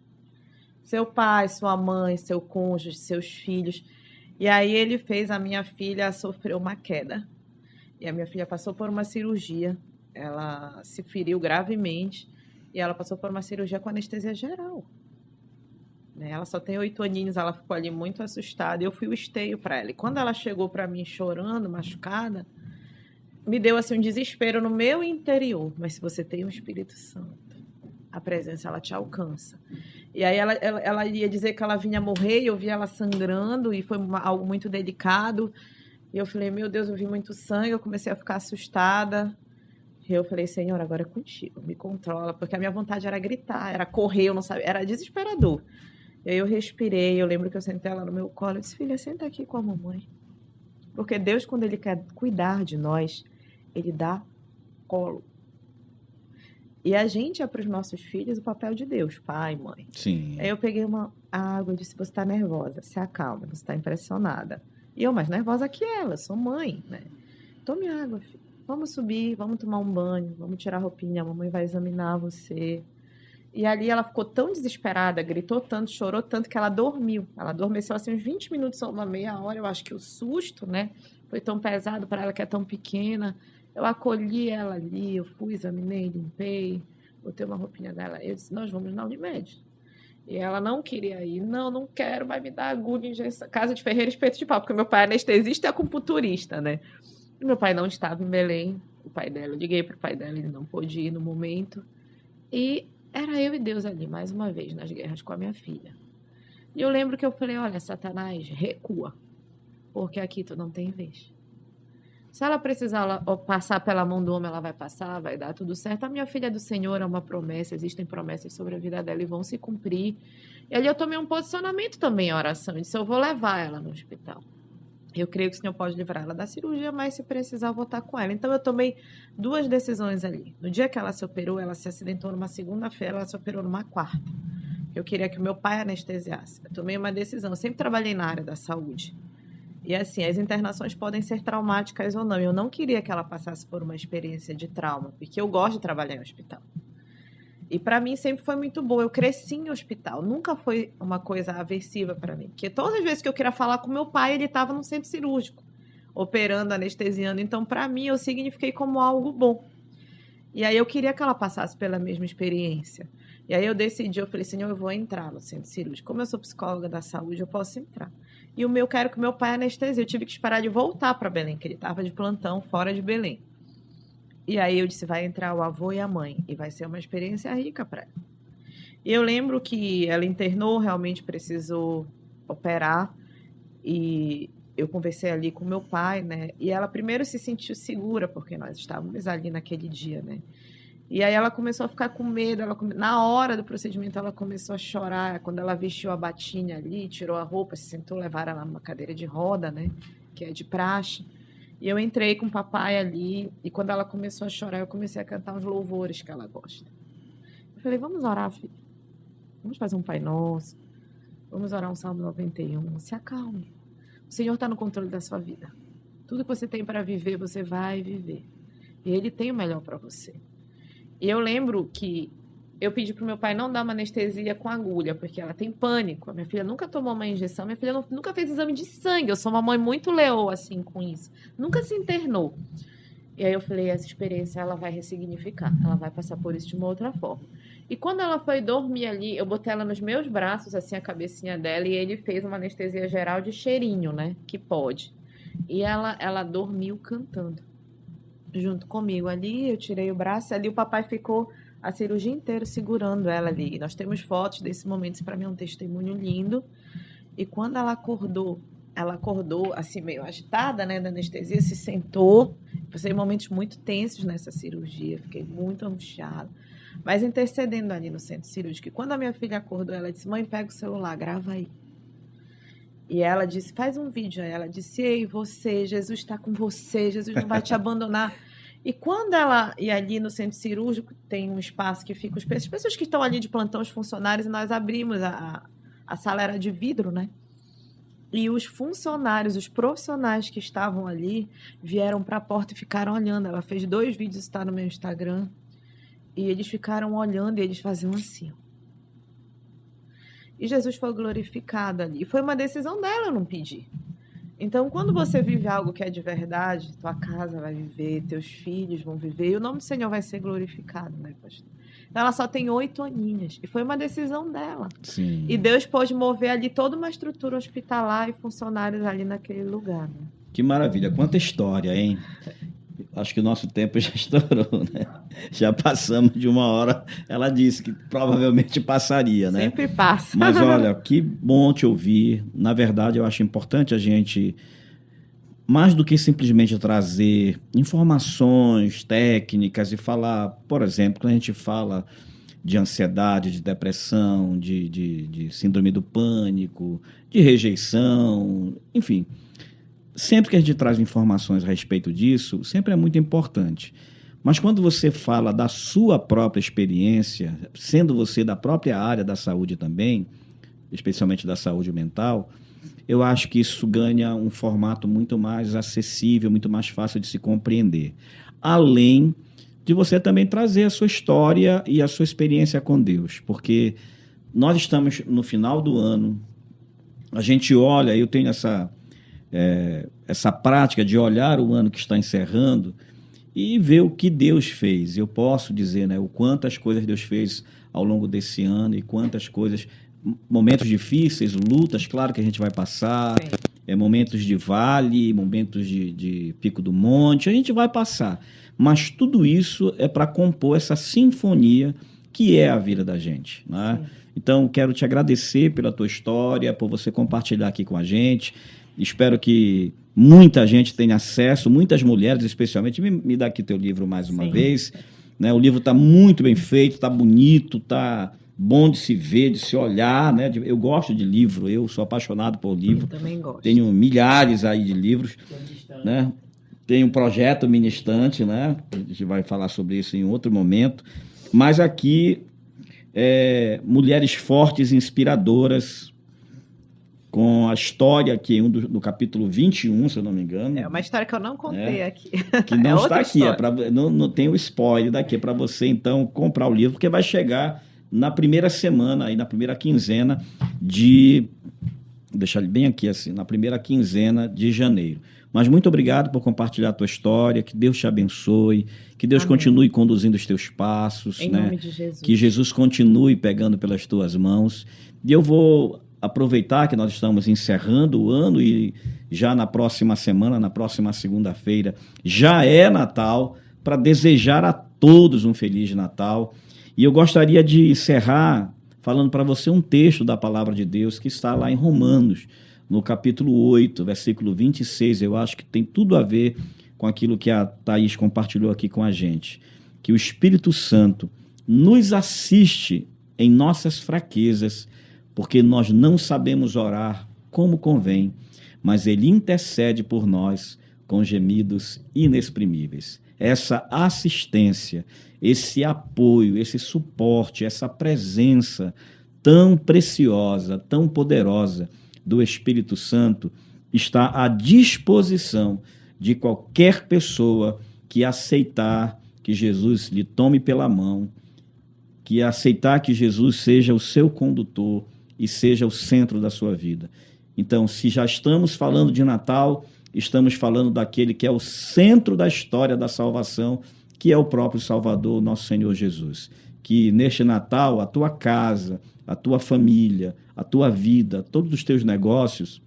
S2: Seu pai, sua mãe, seu cônjuge, seus filhos. E aí ele fez a minha filha sofrer uma queda. E a minha filha passou por uma cirurgia. Ela se feriu gravemente. E ela passou por uma cirurgia com anestesia geral. Ela só tem 8 aninhos, ela ficou ali muito assustada. Eu fui o esteio para ela. E quando ela chegou para mim chorando, machucada, me deu assim um desespero no meu interior. Mas se você tem o Espírito Santo, a presença ela te alcança. E aí ela ia dizer que ela vinha morrer, e eu vi ela sangrando, e foi algo muito delicado. E eu falei, meu Deus, eu vi muito sangue, eu comecei a ficar assustada. Eu falei, Senhor, agora é contigo, me controla, porque a minha vontade era gritar, era correr, eu não sabia, era desesperador. E aí eu respirei, eu lembro que eu sentei ela no meu colo e disse, filha, senta aqui com a mamãe. Porque Deus, quando Ele quer cuidar de nós, Ele dá colo. E a gente é para os nossos filhos o papel de Deus, pai, mãe.
S1: Sim.
S2: Aí eu peguei uma água e disse, você está nervosa, se acalma, você está impressionada. E eu mais nervosa que ela, sou mãe, né? Tome água, filho. Vamos subir, vamos tomar um banho, vamos tirar a roupinha, a mamãe vai examinar você. E ali ela ficou tão desesperada, gritou tanto, chorou tanto que ela dormiu. Ela adormeceu assim uns 20 minutos ou uma meia hora. Eu acho que o susto, né, foi tão pesado para ela que é tão pequena. Eu acolhi ela ali, eu fui, examinei, limpei, botei uma roupinha dela. Eu disse, nós vamos na Unimed. E ela não queria ir. Não, não quero, vai me dar agulha, injeção. Casa de Ferreira, espeto de pau, porque meu pai é anestesista e acupunturista, né? E meu pai não estava em Belém. O pai dela, eu liguei para o pai dela, ele não pôde ir no momento. E era eu e Deus ali, mais uma vez, nas guerras com a minha filha. E eu lembro que eu falei, olha, Satanás, recua, porque aqui tu não tem vez. Se ela precisar passar pela mão do homem, ela vai passar, vai dar tudo certo. A minha filha é do Senhor, é uma promessa, existem promessas sobre a vida dela e vão se cumprir. E ali eu tomei um posicionamento também, a oração, eu disse, eu vou levar ela no hospital. Eu creio que o Senhor pode livrar ela da cirurgia, mas se precisar, eu vou estar com ela. Então, eu tomei 2 decisões ali. No dia que ela se operou, ela se acidentou numa segunda-feira, ela se operou numa quarta. Eu queria que o meu pai anestesiasse. Eu tomei uma decisão. Eu sempre trabalhei na área da saúde. E assim, as internações podem ser traumáticas ou não. Eu não queria que ela passasse por uma experiência de trauma, porque eu gosto de trabalhar em hospital. E para mim sempre foi muito boa. Eu cresci em hospital. Nunca foi uma coisa aversiva para mim. Porque todas as vezes que eu queria falar com meu pai, ele estava no centro cirúrgico, operando, anestesiando. Então, para mim, eu signifiquei como algo bom. E aí eu queria que ela passasse pela mesma experiência. E aí eu decidi, eu falei, Senhor, eu vou entrar no centro cirúrgico. Como eu sou psicóloga da saúde, eu posso entrar. E o meu, quero que meu pai anestesie. Eu tive que esperar ele voltar para Belém, que ele estava de plantão fora de Belém. E aí eu disse, vai entrar o avô e a mãe. E vai ser uma experiência rica para ela. E eu lembro que ela internou, realmente precisou operar. E eu conversei ali com meu pai, né? E ela primeiro se sentiu segura, porque nós estávamos ali naquele dia, né? E aí ela começou a ficar com medo. Na hora do procedimento, ela começou a chorar. Quando ela vestiu a batinha ali, tirou a roupa, se sentou, levaram ela numa cadeira de roda, né? Que é de praxe. E eu entrei com o papai ali, e quando ela começou a chorar, eu comecei a cantar uns louvores que ela gosta. Eu falei, vamos orar, filha. Vamos fazer um Pai Nosso. Vamos orar um Salmo 91. Se acalme. O Senhor está no controle da sua vida. Tudo que você tem para viver, você vai viver. E Ele tem o melhor para você. E eu lembro que eu pedi para o meu pai não dar uma anestesia com agulha, porque ela tem pânico. A minha filha nunca tomou uma injeção, minha filha nunca fez exame de sangue. Eu sou uma mãe muito leoa, assim, com isso. Nunca se internou. E aí eu falei, essa experiência ela vai ressignificar, ela vai passar por isso de uma outra forma. E quando ela foi dormir ali, eu botei ela nos meus braços, assim, a cabecinha dela, e ele fez uma anestesia geral de cheirinho, né, que pode. E ela dormiu cantando junto comigo ali, eu tirei o braço, ali o papai ficou a cirurgia inteira segurando ela ali. Nós temos fotos desse momento, isso para mim é um testemunho lindo. E quando ela acordou assim meio agitada, né, da anestesia, se sentou. Passei momentos muito tensos nessa cirurgia, fiquei muito angustiada. Mas intercedendo ali no centro cirúrgico. E quando a minha filha acordou, ela disse, mãe, pega o celular, grava aí. E ela disse, faz um vídeo. Aí ela disse, ei, você, Jesus está com você, Jesus não vai te abandonar. E quando ela, e ali no centro cirúrgico tem um espaço que fica as pessoas que estão ali de plantão, os funcionários, e nós abrimos a sala era de vidro, né? E os funcionários, os profissionais que estavam ali, vieram para a porta e ficaram olhando. Ela fez 2 vídeos, está no meu Instagram, e eles ficaram olhando e eles faziam assim. E Jesus foi glorificado ali. E foi uma decisão dela, eu não pedi. Então, quando você vive algo que é de verdade, tua casa vai viver, teus filhos vão viver, e o nome do Senhor vai ser glorificado, né, pastor? Então, ela só tem 8 aninhas, e foi uma decisão dela.
S1: Sim.
S2: E Deus pode mover ali toda uma estrutura hospitalar e funcionários ali naquele lugar, né?
S1: Que maravilha, quanta história, hein? Acho que o nosso tempo já estourou, né? Já passamos de 1 hora. Ela disse que provavelmente passaria, né?
S2: Sempre passa.
S1: Mas olha, que bom te ouvir. Na verdade, eu acho importante a gente mais do que simplesmente trazer informações técnicas e falar, por exemplo, quando a gente fala de ansiedade, de depressão, de síndrome do pânico, de rejeição, enfim. Sempre que a gente traz informações a respeito disso, sempre é muito importante. Mas quando você fala da sua própria experiência, sendo você da própria área da saúde também, especialmente da saúde mental, eu acho que isso ganha um formato muito mais acessível, muito mais fácil de se compreender. Além de você também trazer a sua história e a sua experiência com Deus, porque nós estamos no final do ano, a gente olha, eu tenho essa prática de olhar o ano que está encerrando e ver o que Deus fez. Eu posso dizer, né, o quantas coisas Deus fez ao longo desse ano e quantas coisas, momentos difíceis, lutas, claro que a gente vai passar, momentos de vale, momentos de pico do monte, a gente vai passar. Mas tudo isso é para compor essa sinfonia que é a vida da gente, né? Então, quero te agradecer pela tua história, por você compartilhar aqui com a gente. Espero que muita gente tenha acesso, muitas mulheres especialmente. Me dá aqui teu livro mais uma vez. Né? O livro está muito bem feito, está bonito, está bom de se ver, de se olhar. Né? Eu gosto de livro, eu sou apaixonado por livro.
S2: Eu também gosto.
S1: Tenho milhares aí de livros. Né? Tem um projeto Minha Estante, né? A gente vai falar sobre isso em outro momento. Mas aqui, mulheres fortes e inspiradoras, com a história aqui do capítulo 21, se eu não me engano.
S2: É uma história que eu não contei aqui.
S1: Que não está aqui, não tem o spoiler daqui, para você, então, comprar o livro, porque vai chegar na primeira semana, aí, na primeira quinzena de... Vou deixar ele bem aqui, assim, na primeira quinzena de janeiro. Mas muito obrigado por compartilhar a tua história, que Deus te abençoe, que Deus continue conduzindo os teus passos.
S2: Em nome de Jesus. Que
S1: Jesus continue pegando pelas tuas mãos. E eu vou aproveitar que nós estamos encerrando o ano e já na próxima semana, na próxima segunda-feira, já é Natal, para desejar a todos um Feliz Natal. E eu gostaria de encerrar falando para você um texto da Palavra de Deus que está lá em Romanos, no capítulo 8, versículo 26, eu acho que tem tudo a ver com aquilo que a Thaís compartilhou aqui com a gente, que o Espírito Santo nos assiste em nossas fraquezas, porque nós não sabemos orar como convém, mas Ele intercede por nós com gemidos inexprimíveis. Essa assistência, esse apoio, esse suporte, essa presença tão preciosa, tão poderosa do Espírito Santo está à disposição de qualquer pessoa que aceitar que Jesus lhe tome pela mão, que aceitar que Jesus seja o seu condutor e seja o centro da sua vida. Então, se já estamos falando de Natal, estamos falando daquele que é o centro da história da salvação, que é o próprio Salvador, nosso Senhor Jesus. Que neste Natal, a tua casa, a tua família, a tua vida, todos os teus negócios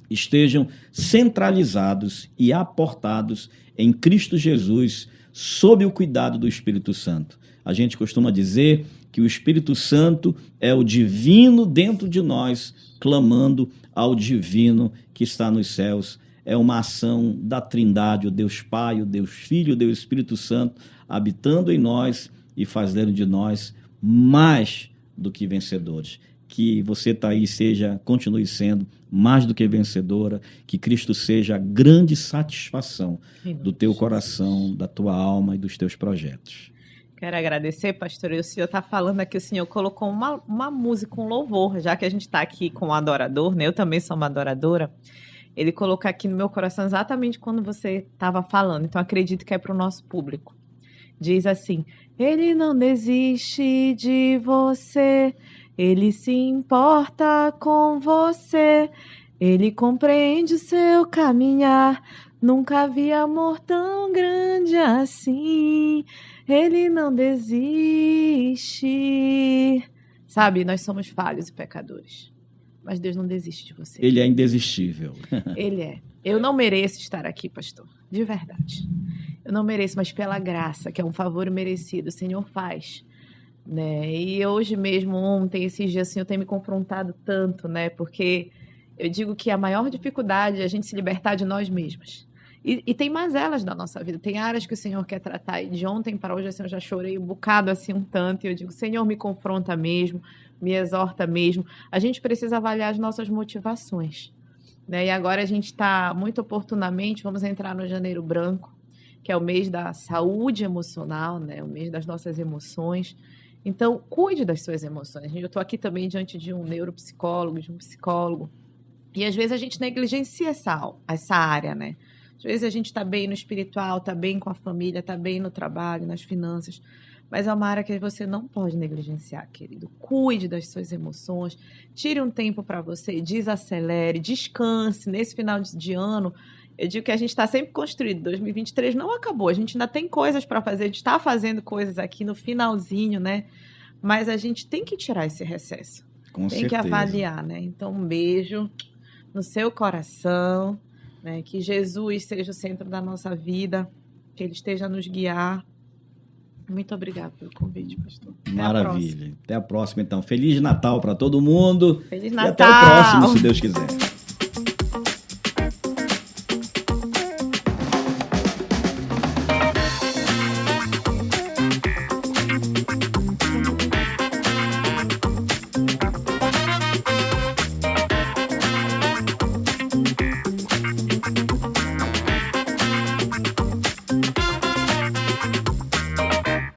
S1: estejam centralizados e aportados em Cristo Jesus, sob o cuidado do Espírito Santo. A gente costuma dizer que o Espírito Santo é o divino dentro de nós, clamando ao divino que está nos céus. É uma ação da Trindade, o Deus Pai, o Deus Filho, o Deus Espírito Santo, habitando em nós e fazendo de nós mais do que vencedores. Que você, Thaís, continue sendo mais do que vencedora, que Cristo seja a grande satisfação do teu coração, da tua alma e dos teus projetos.
S2: Quero agradecer, pastor. E o senhor está falando aqui, o senhor colocou uma música, um louvor, já que a gente está aqui com um adorador, né? Eu também sou uma adoradora. Ele colocou aqui no meu coração exatamente quando você estava falando. Então, acredito que é para o nosso público. Diz assim: Ele não desiste de você, Ele se importa com você, Ele compreende o seu caminhar, nunca vi amor tão grande assim, Ele não desiste. Sabe, nós somos falhos e pecadores, mas Deus não desiste de você.
S1: Ele é indesistível.
S2: Ele é. Eu não mereço estar aqui, pastor, de verdade. Eu não mereço, mas pela graça, que é um favor merecido, o Senhor faz. Né? E hoje mesmo, ontem, esses dias, assim, eu tenho me confrontado tanto, né? Porque Eu digo que a maior dificuldade é a gente se libertar de nós mesmos. E tem mazelas da nossa vida, tem áreas que o Senhor quer tratar. E de ontem para hoje, assim, eu já chorei um bocado, assim, um tanto. E eu digo, Senhor, me confronta mesmo, me exorta mesmo. A gente precisa avaliar as nossas motivações, né? E agora a gente está, muito oportunamente, vamos entrar no Janeiro Branco, que é o mês da saúde emocional, né? O mês das nossas emoções. Então, cuide das suas emoções. Eu estou aqui também diante de um neuropsicólogo, de um psicólogo. E às vezes a gente negligencia essa área, né? Às vezes a gente está bem no espiritual, está bem com a família, está bem no trabalho, nas finanças. Mas é uma área que você não pode negligenciar, querido. Cuide das suas emoções, tire um tempo para você, desacelere, descanse. Nesse final de ano, eu digo que a gente está sempre construído. 2023 não acabou, a gente ainda tem coisas para fazer, a gente está fazendo coisas aqui no finalzinho, né? Mas a gente tem que tirar esse recesso.
S1: Com
S2: tem que
S1: certeza.
S2: avaliar, né? Então, um beijo no seu coração, né? Que Jesus seja o centro da nossa vida, que Ele esteja a nos guiar. Muito obrigada pelo convite, pastor.
S1: Maravilha. Até a próxima, então. Feliz Natal para todo mundo.
S2: Feliz
S1: E
S2: Natal.
S1: até o próximo, se Deus quiser.